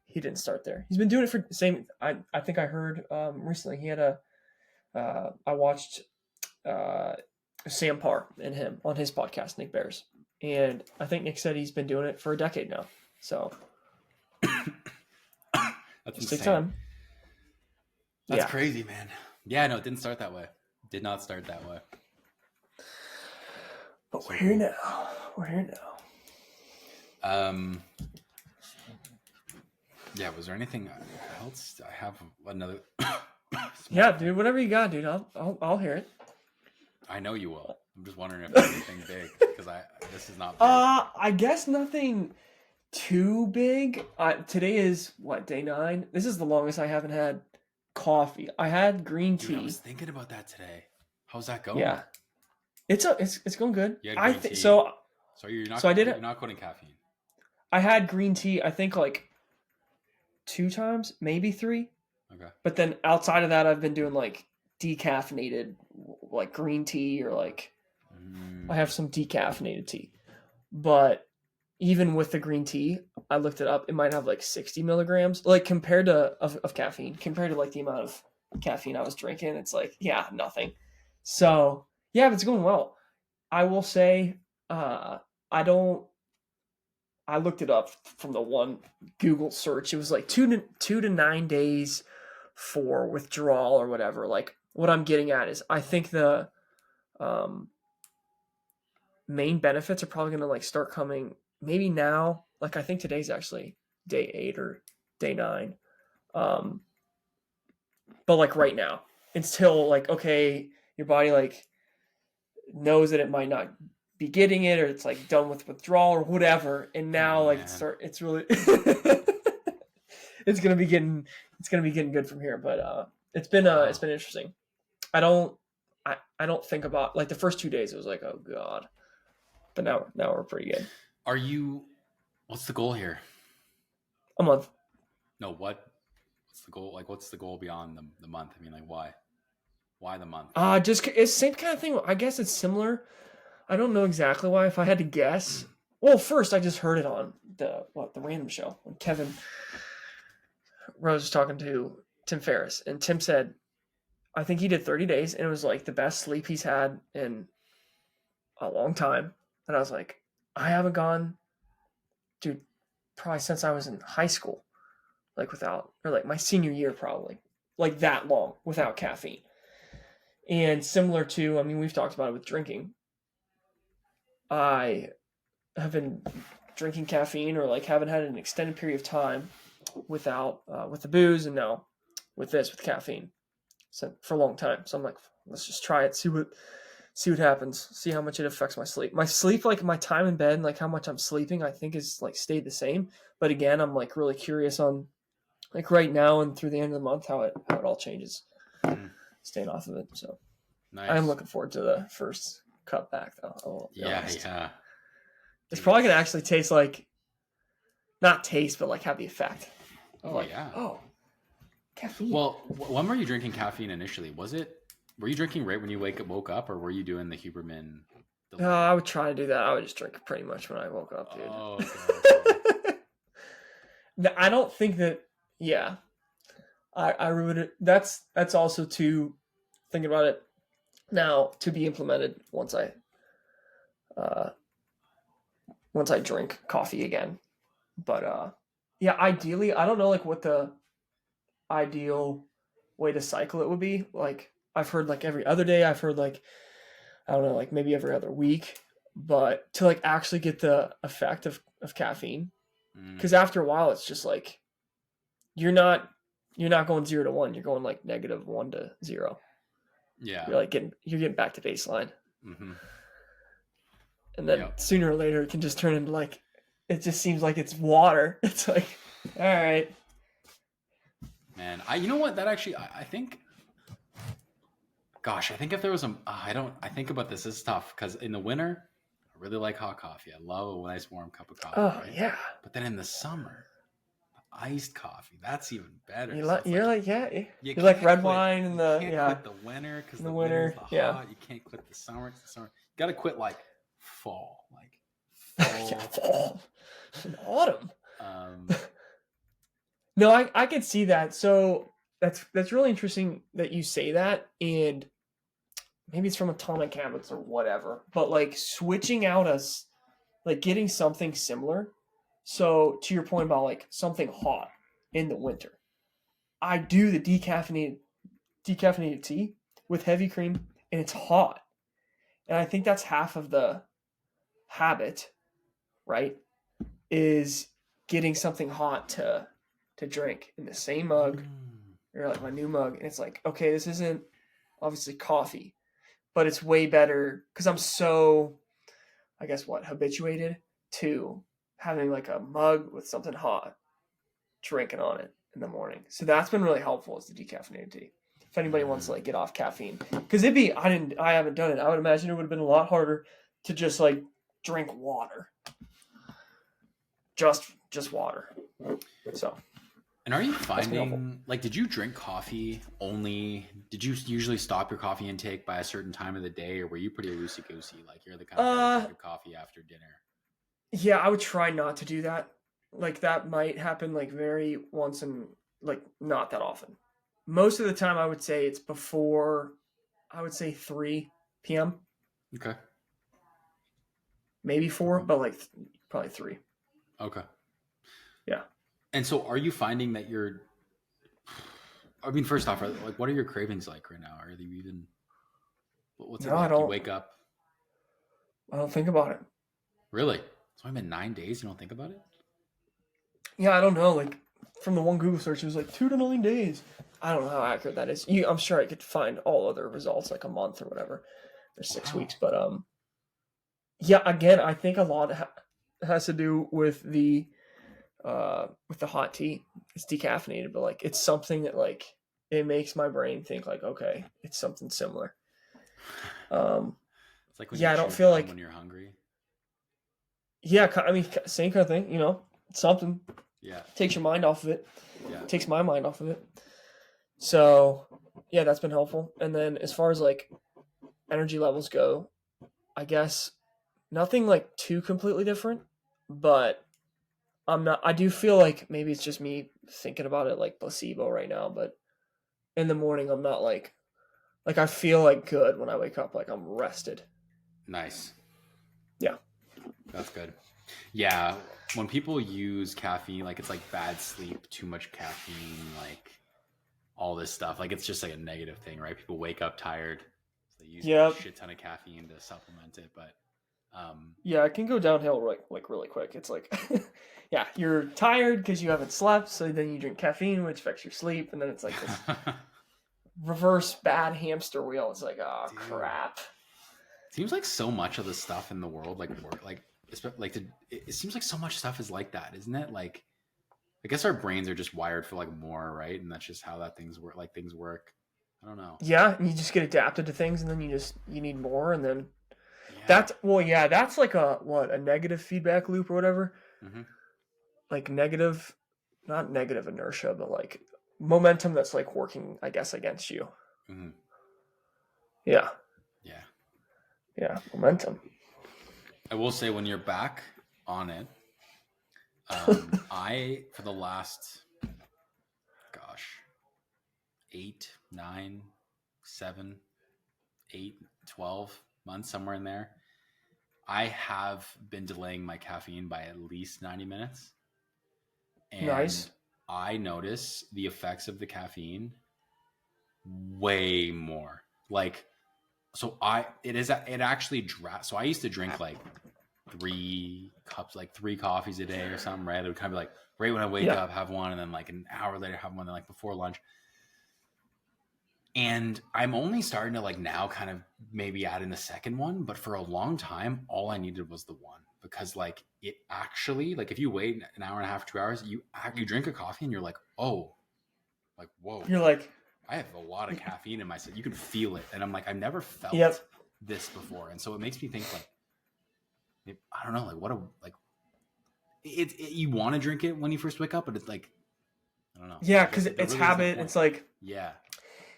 He didn't start there. He's been doing it for the same. I think I heard recently he had I watched Sam Parr and him on his podcast, Nick Bears. And I think Nick said he's been doing it for a decade now. So
that's
insane. Time.
That's crazy, man. Yeah, no, it didn't start that way. Did not start that way.
But we're here now.
Yeah, was there anything else? I have another.
Yeah, dude. Whatever you got, dude. I'll hear it.
I know you will. I'm just wondering if there's anything big because this is not big.
I guess nothing too big. Today is what, day 9? This is the longest I haven't had coffee. I had green tea.
Dude, I was thinking about that today. How's that going?
Yeah, it's going good.
You had green tea.
So
you're not.
So I did it.
You're not quoting caffeine.
I had green tea. I think like 2 times, maybe 3.
Okay.
But then outside of that, I've been doing like decaffeinated, like green tea, or like I have some decaffeinated tea. But even with the green tea, I looked it up. It might have like 60 milligrams, like compared to of caffeine, compared to like the amount of caffeine I was drinking. It's like nothing. So but it's going well. I will say, I don't I looked it up from the one Google search. It was like 2 to 9 days for withdrawal or whatever. Like what I'm getting at is I think the um, main benefits are probably going to like start coming maybe now. Like I think today's actually day 8 or day 9. Um, but like right now, until like, okay, your body like knows that it might not be getting it, or it's like done with withdrawal or whatever. And now
Oh
like
man.
it's really, it's going to be getting good from here. But it's
Wow.
been interesting. I don't think about like the first 2 days. It was like, oh God, but now we're pretty good.
Are you? What's the goal here?
A month.
No, what's the goal? Like, what's the goal beyond the month? I mean, like, why? Why the month?
Just it's same kind of thing. I guess it's similar. I don't know exactly why. If I had to guess, well, first I just heard it on the random show when Kevin Rose was talking to Tim Ferriss, and Tim said, I think he did 30 days, and it was like the best sleep he's had in a long time. And I was like, I haven't gone, dude, probably since I was in high school, like without, or like my senior year, probably like that long without caffeine. And similar to, I mean, we've talked about it with drinking. I have been drinking caffeine or like haven't had an extended period of time without with the booze, and now with caffeine, so for a long time. So I'm like, let's just try it, see what happens, see how much it affects my sleep. My sleep, like my time in bed and like how much I'm sleeping, I think is like stayed the same. But again, I'm like really curious on like right now and through the end of the month how it all changes.
Mm,
Staying off of it. So I'm
nice.
looking forward to the first cut back though. I'll be
Yeah,
honest.
yeah.
It's
Dude,
probably gonna
it's
actually taste like not taste, but like have the effect of
oh
like,
yeah.
oh, caffeine.
Well, when were you drinking caffeine initially? Were you drinking right when you woke up, or were you doing the Huberman delay?
I would try to do that. I would just drink pretty much when I woke up,
Oh,
dude.
okay, okay.
I don't think that. Yeah, I would. That's also too thinking about it now to be implemented uh, once I drink coffee again. But yeah, ideally, I don't know like what the ideal way to cycle it would be. Like I've heard like every other day. I've heard like I don't know, like maybe every other week. But to like actually get the effect of caffeine,
Mm,
because after a while, it's just like you're not going 0 to 1. You're going like -1 to 0.
yeah.
You're getting back to baseline,
Mm-hmm.
and then
Yep.
sooner or later it can just turn into like it just seems like it's water. It's like all right,
Man, you know what? That actually, I think. Gosh, I think if there was I don't. I think about this. It's tough because in the winter, I really like hot coffee. I love a nice warm cup of coffee,
oh
right?
yeah,
But then in the summer, iced coffee, that's even better.
you
So
like
it's like you
you like
can't
red
quit.
wine in
You
the
can't
yeah
quit the winter because
in the
the winter's
winter
the
yeah.
hot. You can't quit the summer. It's the summer. You got to quit like fall, like
Yeah,
fall.
fall and autumn.
Um,
No, I could see that. So that's really interesting that you say that, and maybe it's from Atomic Habits or whatever. But like switching out us, like getting something similar. So to your point about like something hot in the winter, I do the decaffeinated tea with heavy cream, and it's hot, and I think that's half of the habit, right? Is getting something hot to drink in the same mug
mm,
or like my new mug, and it's like, okay, this isn't obviously coffee, but it's way better because I'm so, I guess, habituated to having like a mug with something hot, drinking on it in the morning. So that's been really helpful is the decaffeinated tea. If anybody wants to
mm.
like get off caffeine, because I haven't done it. I would imagine it would have been a lot harder to just like drink water, just water. So
And are you
that's been helpful.
finding like did you drink coffee only? Did you usually stop your coffee intake by a certain time of the day, or were you pretty loosey goosey? Like you're the kind of guy that
Uh,
drink your coffee after dinner.
yeah, I would try not to do that. Like that might happen like very once in like not that often. Most of the time I would say it's before I would say 3 p.m.,
Okay.
maybe 4,
Okay.
but like probably 3.
Okay.
Yeah.
And so are you finding that I mean, first off, like, what are your cravings like right now? Are they even, what's it
No, I
like? You
don't.
wake up,
I don't think about it.
really? It's only been 9 days. You don't think about it?
Yeah, I don't know. Like from the one Google search, it was like 2 to 9 days. I don't know how accurate that is. I'm sure I could find all other results like a month or whatever, or 6 weeks.
Wow.
But yeah. Again, I think a lot has to do with the hot tea. It's decaffeinated, but like it's something that like it makes my brain think like, okay, it's something similar. Um,
It's like when you
yeah, I don't
chew
feel
gum
like
when you're hungry.
yeah. I mean, same kind of thing. Something
Yeah.
takes your mind off of it.
Yeah.
Takes my mind off of it. So yeah, that's been helpful. And then as far as like energy levels go, I guess nothing like too completely different, but I do feel like maybe it's just me thinking about it like placebo right now, but in the morning I'm not like I feel like good when I wake up, like I'm rested.
Nice.
Yeah.
That's good. Yeah. When people use caffeine, like it's like bad sleep, too much caffeine, like all this stuff. Like it's just like a negative thing, right? People wake up tired. So they use a
Yep.
shit ton of caffeine to supplement it. But
Yeah, it can go downhill like really quick. It's like yeah, you're tired because you haven't slept, so then you drink caffeine, which affects your sleep, and then it's like this reverse bad hamster wheel. It's like, oh
dude,
crap.
seems like so much of the stuff in the world, like work, it seems like so much stuff is like that, isn't it? Like, I guess our brains are just wired for like more, right? And that's just how that things work. Like things work. I don't know.
Yeah, and you just get adapted to things, and then you need more, and then
Yeah.
that's like a negative feedback loop or whatever.
Mm-hmm.
Like negative, not negative inertia, but like momentum that's like working, I guess, against you.
Mm-hmm.
Yeah,
Yeah.
yeah, momentum.
I will say when you're back on it, I for the last, gosh, 8, 9, 7, 8, 12 months, somewhere in there, I have been delaying my caffeine by at least 90 minutes. And
Nice.
I notice the effects of the caffeine way more. Like, so it actually so I used to drink like 3 cups, like 3 coffees a day or something, right? It would kind of be like right when I wake
Yeah.
up, have one, and then like an hour later have one, then like before lunch. And I'm only starting to like now kind of maybe add in the second one, but for a long time, all I needed was the one, because like it actually, like if you wait an hour and a half, 2 hours, you drink a coffee and you're like, oh, like, whoa,
You're like,
I have a lot of caffeine in myself. You can feel it. And I'm like, I've never felt
yep.
this before. And so it makes me think like, I don't know, like what a, like you want to drink it when you first wake up, but it's like, I don't know.
Yeah, because
There
it's
really is no
habit.
point.
It's like,
Yeah.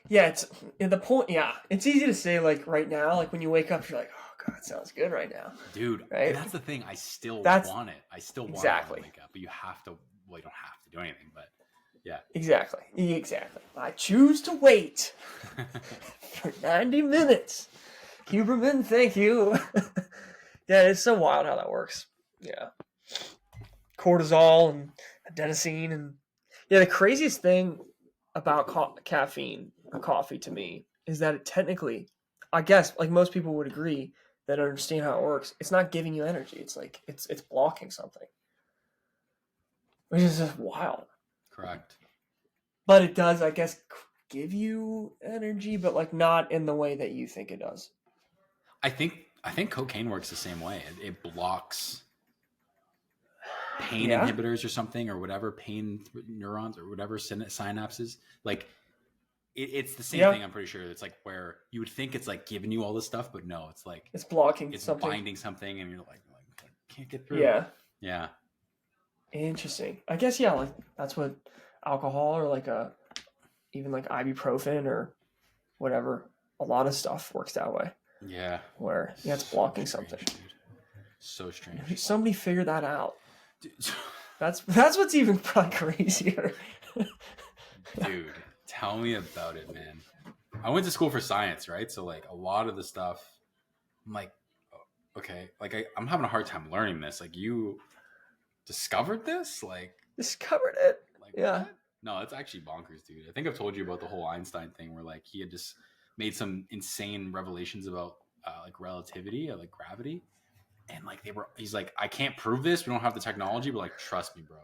yeah, it's at the point. Yeah, it's easy to say like right now, like when you wake up, you're like, oh god, it sounds good right now,
Dude,
right?
and that's the thing. I still
That's
want it. I still want
exactly.
to wake up, but you have to. Well, you don't have to do anything, but yeah.
Exactly. I choose to wait for 90 minutes. Huberman, thank you. Yeah, it's so wild how that works. Yeah. Cortisol and adenosine. And yeah, the craziest thing about caffeine or coffee to me is that it technically, I guess, like most people would agree that understand how it works, it's not giving you energy. It's like, it's blocking something, which is just wild.
Correct.
But it does, I guess, give you energy, but like not in the way that you think it does.
I think cocaine works the same way. It blocks pain
Yeah.
inhibitors or something, or whatever, pain neurons or whatever synapses. Like it's the same thing. I'm pretty sure. It's like where you would think it's like giving you all this stuff, but no, it's like
it's blocking
it's
something.
binding something, and you're like can't get through.
Yeah.
Yeah.
Interesting. I guess yeah, like that's what alcohol or like even like ibuprofen or whatever. A lot of stuff works that way.
Yeah.
Where it's blocking something.
Dude. So strange.
Somebody figured that out.
Dude.
That's what's even probably crazier.
Dude, tell me about it, man. I went to school for science, right? So like a lot of the stuff, I'm like, okay, like I'm having a hard time learning this. Like discovered this?
Discovered it. Yeah.
What? No, it's actually bonkers, dude. I think I've told you about the whole Einstein thing where like he had just made some insane revelations about like relativity or like gravity. And like he's like, I can't prove this. We don't have the technology, but like, trust me, bro.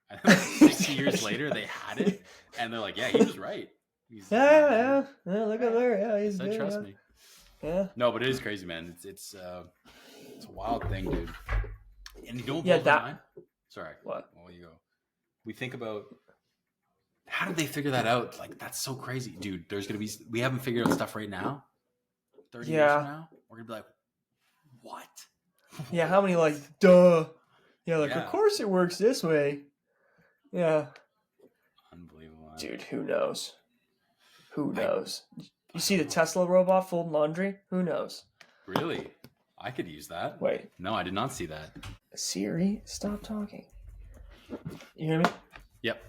And then, like 60 years later, they had it, and they're like, yeah, he was right.
Yeah. Look at there. Yeah, he's good.
Trust me.
Yeah.
No, but it is crazy, man. It's a wild thing, dude. And you don't
blow that.
Mind? Sorry.
What?
Well, you go. We think about how did they figure that out? Like that's so crazy, dude. We haven't figured out stuff right now. 30 years from now, we're gonna be like, what?
Yeah, how many like duh? Yeah, like of course it works this way. Yeah.
Unbelievable.
Dude, who knows? Who knows? You see the Tesla robot folding laundry? Who knows?
Really? I could use that.
Wait.
No, I did not see that.
Siri, stop talking. You hear me?
Yep.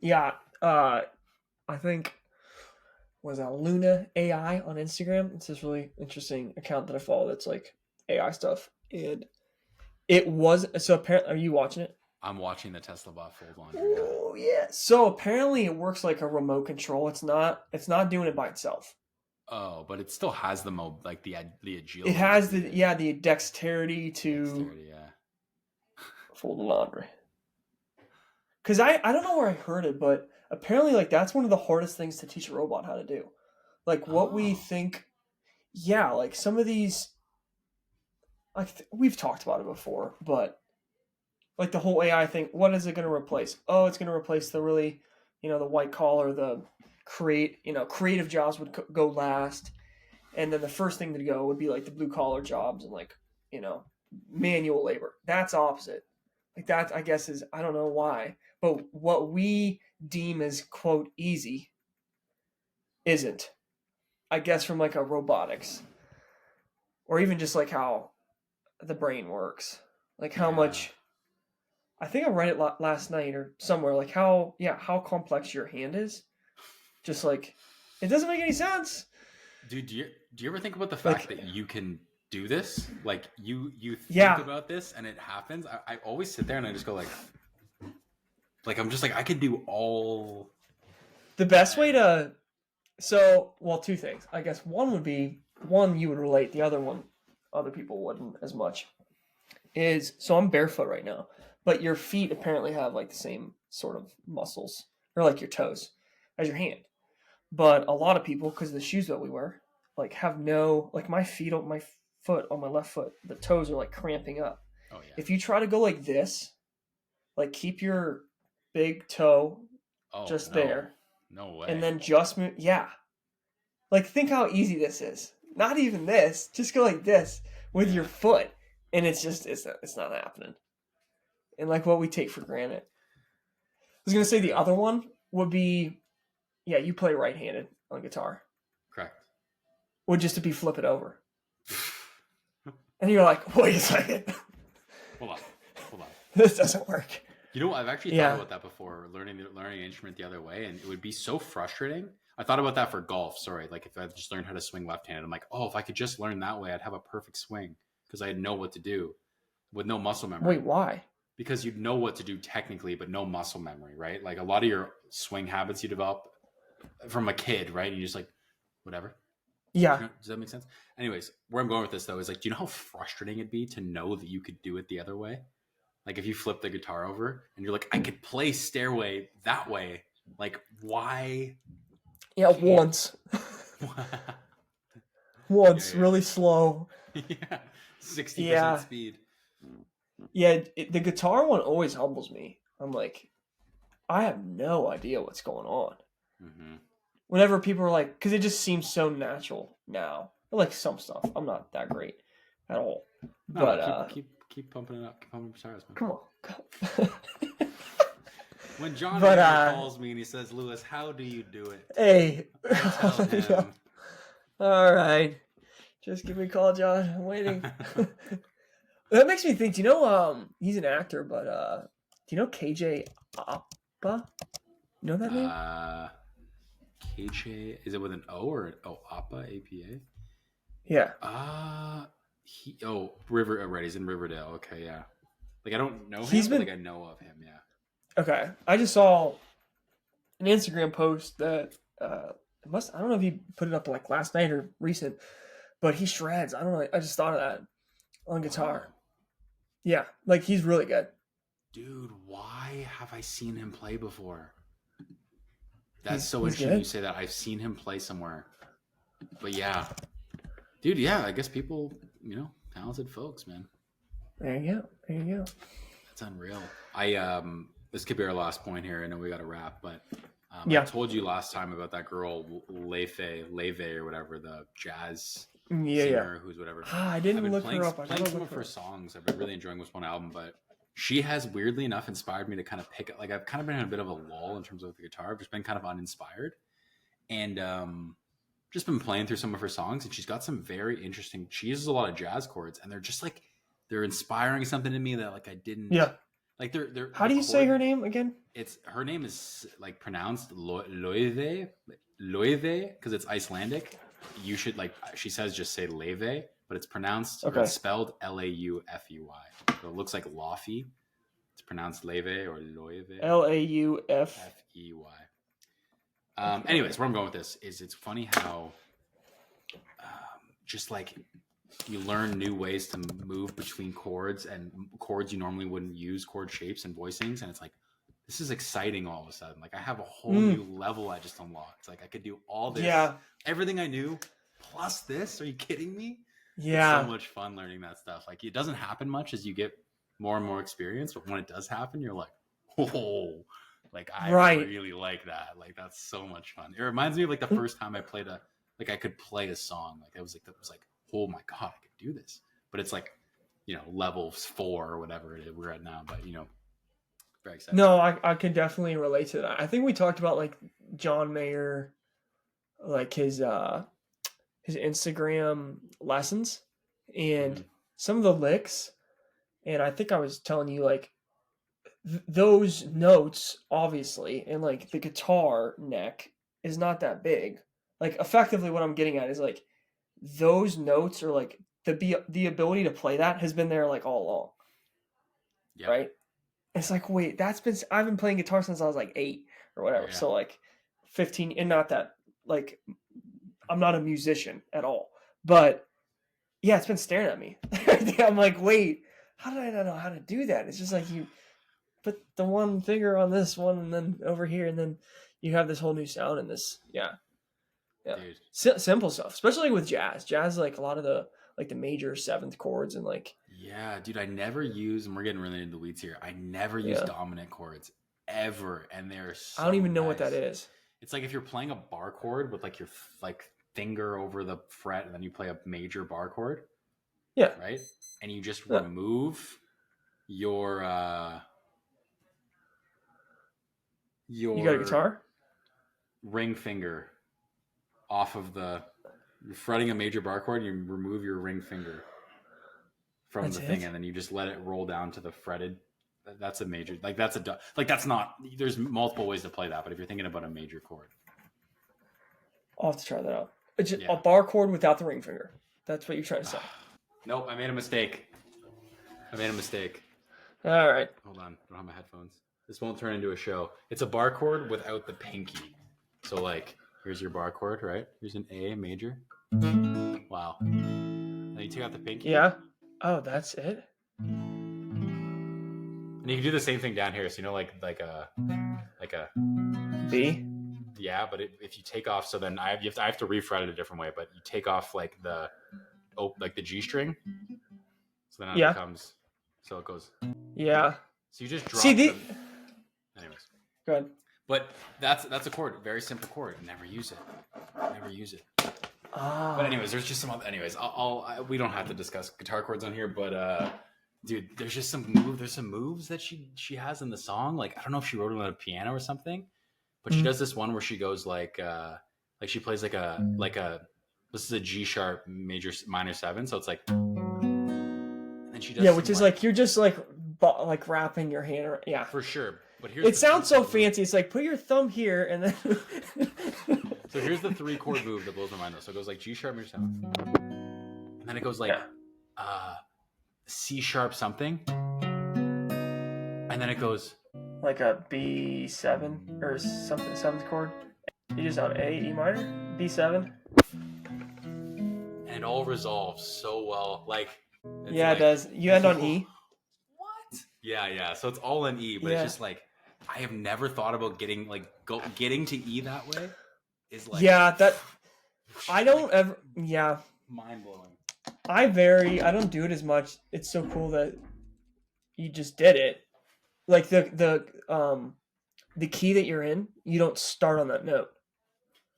Yeah. I think was that Luna AI on Instagram. It's this really interesting account that I follow that's like AI stuff. And it was so apparently are you watching it?
I'm watching the Tesla bot fold laundry.
Oh yeah. So apparently it works like a remote control. It's not doing it by itself.
Oh, but it still has the agility.
It has the dexterity to fold the laundry. Because I don't know where I heard it, but apparently like that's one of the hardest things to teach a robot how to do. Like what we think, yeah, like some of these, like we've talked about it before, but like the whole AI thing, what is it going to replace? Oh, it's going to replace the really, the white collar, the creative jobs would go last. And then the first thing to go would be like the blue collar jobs and like, manual labor. That's opposite. Like that, I guess is, I don't know why, but what we deem as quote easy isn't, I guess from like a robotics or even just like how the brain works, like how much, I think I read it last night or somewhere, like how complex your hand is. Just like, it doesn't make any sense.
Dude, do you ever think about the fact that you can do this? Like you think about this and it happens. I always sit there and I just go like I'm just like, I could do all.
The best way to, two things. I guess one would be, you would relate, the other one, other people wouldn't as much, so I'm barefoot right now, but your feet apparently have like the same sort of muscles, or like your toes, as your hand. But a lot of people, because of the shoes that we wear, like have no, like my feet on my foot, on my left foot, the toes are like cramping up.
Oh yeah.
If you try to go like this, like keep your big toe there.
No way.
And then just move. Yeah. Like think how easy this is. Not even this. Just go like this with your foot. And it's not happening. And like what we take for granted. I was going to say the other one would be, you play right-handed on guitar.
Correct.
Would just to be flip it over. And you're like, wait a second.
Hold on.
This doesn't work.
I've actually thought about that before, learning an instrument the other way, and it would be so frustrating. I thought about that for golf. Sorry, like if I just learned how to swing left-handed, I'm like, if I could just learn that way, I'd have a perfect swing because I'd know what to do with no muscle memory.
Wait, why?
Because you'd know what to do technically, but no muscle memory, right? Like a lot of your swing habits you develop from a kid, right? And you just like, whatever.
Yeah.
Does that make sense? Anyways, where I'm going with this though is like, do you know how frustrating it'd be to know that you could do it the other way? Like if you flip the guitar over and you're like, I could play Stairway that way. Like why?
Yeah, once. Really slow.
Yeah. 60% speed.
Yeah, the guitar one always humbles me. I'm like, I have no idea what's going on.
Mm-hmm.
Whenever people are like, because it just seems so natural now. I like some stuff. I'm not that great at all.
No,
but
keep pumping it up. Keep pumping stars, man.
Come on.
When John calls me and he says, Lewis, how do you do it?
Hey.
I tell him.
All right. Just give me a call, John. I'm waiting. That makes me think, do you know, he's an actor, but do you know KJ Apa? You know that name?
KJ, is it with an O or Apa, APA?
Yeah.
River, right, he's in Riverdale. Okay, yeah. Like I don't know
He's
him,
been
but like I know of him. Yeah.
okay. I just saw an Instagram post that I don't know if he put it up like last night or recent, but he shreds. I don't know. I just thought of that on guitar.
Wow.
Yeah, like he's really good.
Dude, why have I seen him play before? That's so
He's
interesting
good.
you say that. I've seen him play somewhere. But yeah. Dude, yeah, I guess people, talented folks, man.
There you go. There you go.
That's unreal. This could be our last point here. I know we got to wrap, but
Yeah.
I told you last time about that girl Leve or whatever, the jazz
Yeah,
singer who's whatever.
I didn't look her up.
Playing some of her songs. I've been really enjoying this one album, but she has weirdly enough inspired me to kind of pick it. Like I've kind of been in a bit of a lull in terms of the guitar. I've just been kind of uninspired, and just been playing through some of her songs, and she's got some very interesting. She uses a lot of jazz chords, and they're just like they're inspiring something in me that like I didn't.
Yeah.
Like they're.
How do you say her name again?
Her name is like pronounced Loive, because it's Icelandic. You should she says just say Leve, but it's pronounced.
Okay.
It's spelled Laufey. So it looks like Laufey. It's pronounced Leve or Loive.
Laufey.
Anyways, where I'm going with this is it's funny how just like you learn new ways to move between chords and chords you normally wouldn't use, chord shapes and voicings, and it's like this is exciting all of a sudden. Like I have a whole new level I just unlocked. It's like I could do all this, everything I knew, plus this. Are you kidding me?
Yeah.
It's so much fun learning that stuff. Like it doesn't happen much as you get more and more experience, but when it does happen, you're like, oh, like I really like that. Like that's so much fun. It reminds me of like the first time I played I could play a song. Like it was like, oh my God, I could do this. But it's like, level 4 or whatever it is we're at now. But very excited.
No, I can definitely relate to that. I think we talked about like John Mayer, like his Instagram lessons and some of the licks. And I think I was telling you like those notes, obviously, and like the guitar neck is not that big. Like effectively what I'm getting at is like those notes are like the ability to play that has been there like all along. Yep. Right? It's like, wait, I've been playing guitar since I was like 8 or whatever. Yeah. So like 15, and not that like I'm not a musician at all, but yeah, it's been staring at me. I'm like, wait, how did I not know how to do that? It's just like you put the one finger on this one and then over here, and then you have this whole new sound in this. Yeah. Simple stuff, especially with jazz. Jazz, like a lot of the major 7th chords and like.
Yeah, dude, I never use, and we're getting really into the weeds here. I never use dominant chords ever, and they're so
I don't even know
nice.
What that is.
It's like if you're playing a bar chord with like your finger over the fret, and then you play a major bar chord.
Yeah.
Right, and you just remove your. You
got a guitar?
Ring finger off of you're fretting a major bar chord, and you remove your ring finger from the thing, and then you just let it roll down to the fretted. That's a major, that's not, there's multiple ways to play that, but if you're thinking about a major chord.
I'll have to try that out. It's just a bar chord without the ring finger. That's what you're trying to say.
Nope, I made a mistake. All
right.
Hold on, I don't have my headphones. This won't turn into a show. It's a bar chord without the pinky. So like, here's your bar chord, right? Here's an A major. Wow. Now you take out the pinky.
Yeah. Oh, that's it.
And you can do the same thing down here. So like a
B.
Yeah, but if you take off, so then I have to refret it a different way. But you take off like the G string. So then it becomes. So it goes.
Yeah.
So you just drop.
Anyways. Go ahead.
But that's a chord, very simple chord. Never use it. But anyways, there's just some other. Anyways, we don't have to discuss guitar chords on here, but dude, there's just some moves that she has in the song. Like I don't know if she wrote it on a piano or something, but she does this one where she goes like she plays like a this is a G sharp minor 7, so it's like, and then she does
which is like you're just like wrapping your hand around, for
sure. But
it sounds so fancy. It's like put your thumb here and then.
So here's the 3-chord move that blows my mind though. So it goes like G sharp major 7, and then it goes like C sharp something, And then it goes
like a B7 or something, 7th chord. You just on A, E minor, B7.
and it all resolves so well. Like,
Yeah, it does. You end on E.
What? Yeah. So it's all in E, but it's just like I have never thought about getting to E that way. Is like
I don't ever. Yeah,
mind blowing.
I don't do it as much. It's so cool that you just did it. Like the key that you're in, you don't start on that note.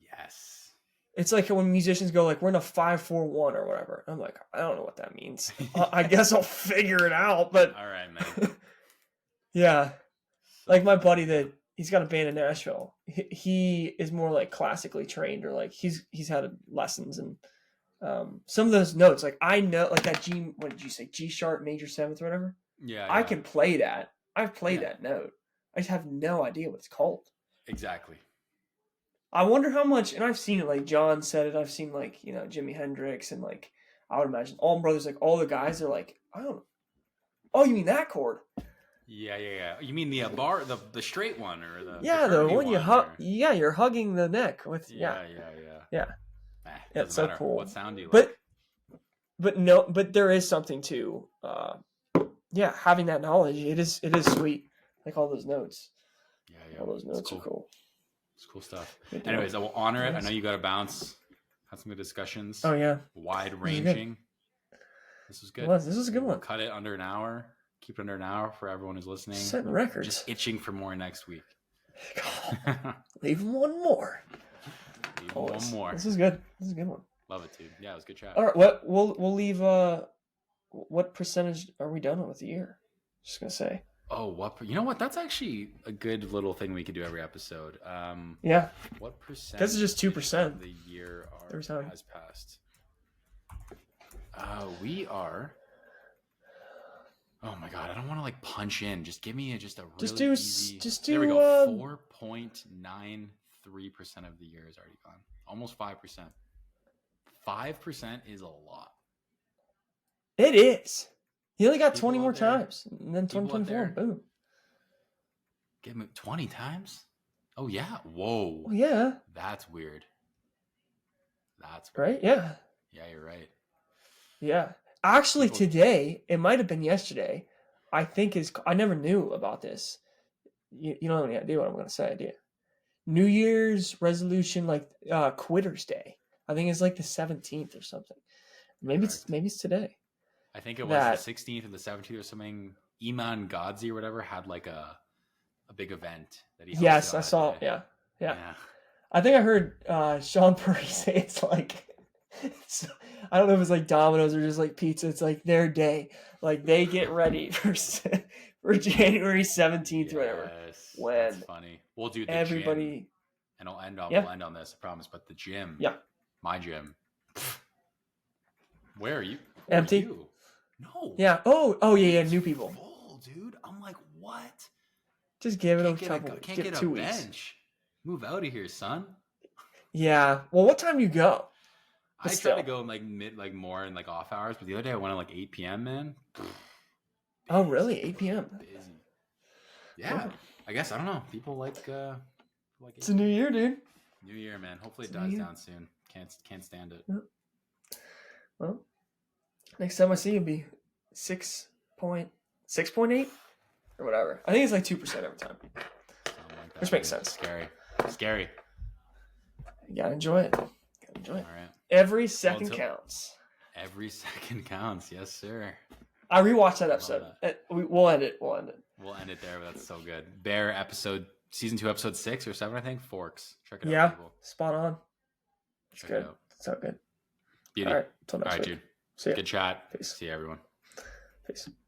Yes.
It's like when musicians go like, we're in a 5-4-1 or whatever. I'm like, I don't know what that means. I guess I'll figure it out. But
all right, man.
Yeah, like my buddy that he's got a band in Nashville. He is more like classically trained, or like he's had lessons, and some of those notes, like I know, like that G. What did you say? G sharp major 7th or whatever.
Yeah.
I can play that. I've played that note. I just have no idea what it's called.
Exactly.
I wonder how much, and I've seen it, like John said it, I've seen like, Jimi Hendrix, and like, I would imagine Allman Brothers, like all the guys are like, I don't know. Oh, you mean that chord?
Yeah. You mean the bar, the straight one, or the
the one you hug? Yeah, you're hugging the neck with. Yeah. It's so cool.
What sound do you like?
But there is something to, having that knowledge. It is sweet, like all those notes.
Yeah.
All those notes are cool.
It's cool stuff. Anyways, I will honor it. I know you got to bounce. Had some good discussions.
Oh yeah.
Wide ranging. This was good.
This was a good one.
We'll cut it under an hour. Keep it under an hour for everyone who's listening.
Setting records.
Just itching for more next week.
Leave one more.
One more.
This is good. This is a good one.
Love it, dude. Yeah, it was a good chat.
All right, we'll leave. What percentage are we done with the year? Just gonna say.
Oh, you know what? That's actually a good little thing we could do every episode.
Yeah.
What percent?
This is just 2%.
The year has passed. We are. Oh my god! I don't want to like punch in. Just give me a really easy.
Just do.
There we go. 4.93% of the year is already gone. Almost 5%. 5% is a lot.
It is. You only got 20 more times, and then 2024. Boom.
Give me 20 times. Oh yeah. Whoa.
Well, yeah.
That's weird. That's
weird. Right. Yeah.
Yeah, you're right.
Yeah. Actually, today, it might have been yesterday, I think I never knew about this. You don't have any idea what I'm going to say, do you? New Year's resolution, like Quitter's Day. I think it's like the 17th or something. Maybe it's today.
I think it was the 16th and the 17th or something. Iman Godzi or whatever had like a big event that he.
Yes, I saw. Yeah. I think I heard Sean Purdy say it's like. I don't know if it's like Domino's or just like pizza. It's like their day. Like they get ready for January 17th or whatever. When
that's funny. We'll do everybody, gym, and we'll end on this. I promise. But the gym, my gym. Where are you?
Empty.
No.
Yeah. Oh yeah. New people.
Full, dude. I'm like, what?
Just give it a couple.
Can't get 2 weeks. Bench. Move out of here, son.
Yeah. Well, what time do you go?
I try to go in more in like off hours, but the other day I went at like 8 p.m. man.
Oh really? 8 p.m.
Busy. Yeah. I guess I don't know. People like
it's a new year, dude.
New year, man. Hopefully it dies down soon. Can't stand it.
Yep. Well, next time I see you, be 6.8 or whatever. I think it's like 2% every time. Which makes sense.
Scary.
You gotta enjoy it.
All right.
Every second counts.
Every second counts. Yes, sir.
I rewatched that episode. We'll end it. We'll end it
there. But that's so good. Bear season 2, episode 6 or 7, I think. Forks. Check it out.
Yeah,
people.
Spot on. It's
Check
good.
It out.
So good.
Beauty.
All right. Till next week.
Dude.
See ya.
Good chat.
Peace.
See you, everyone.
Peace.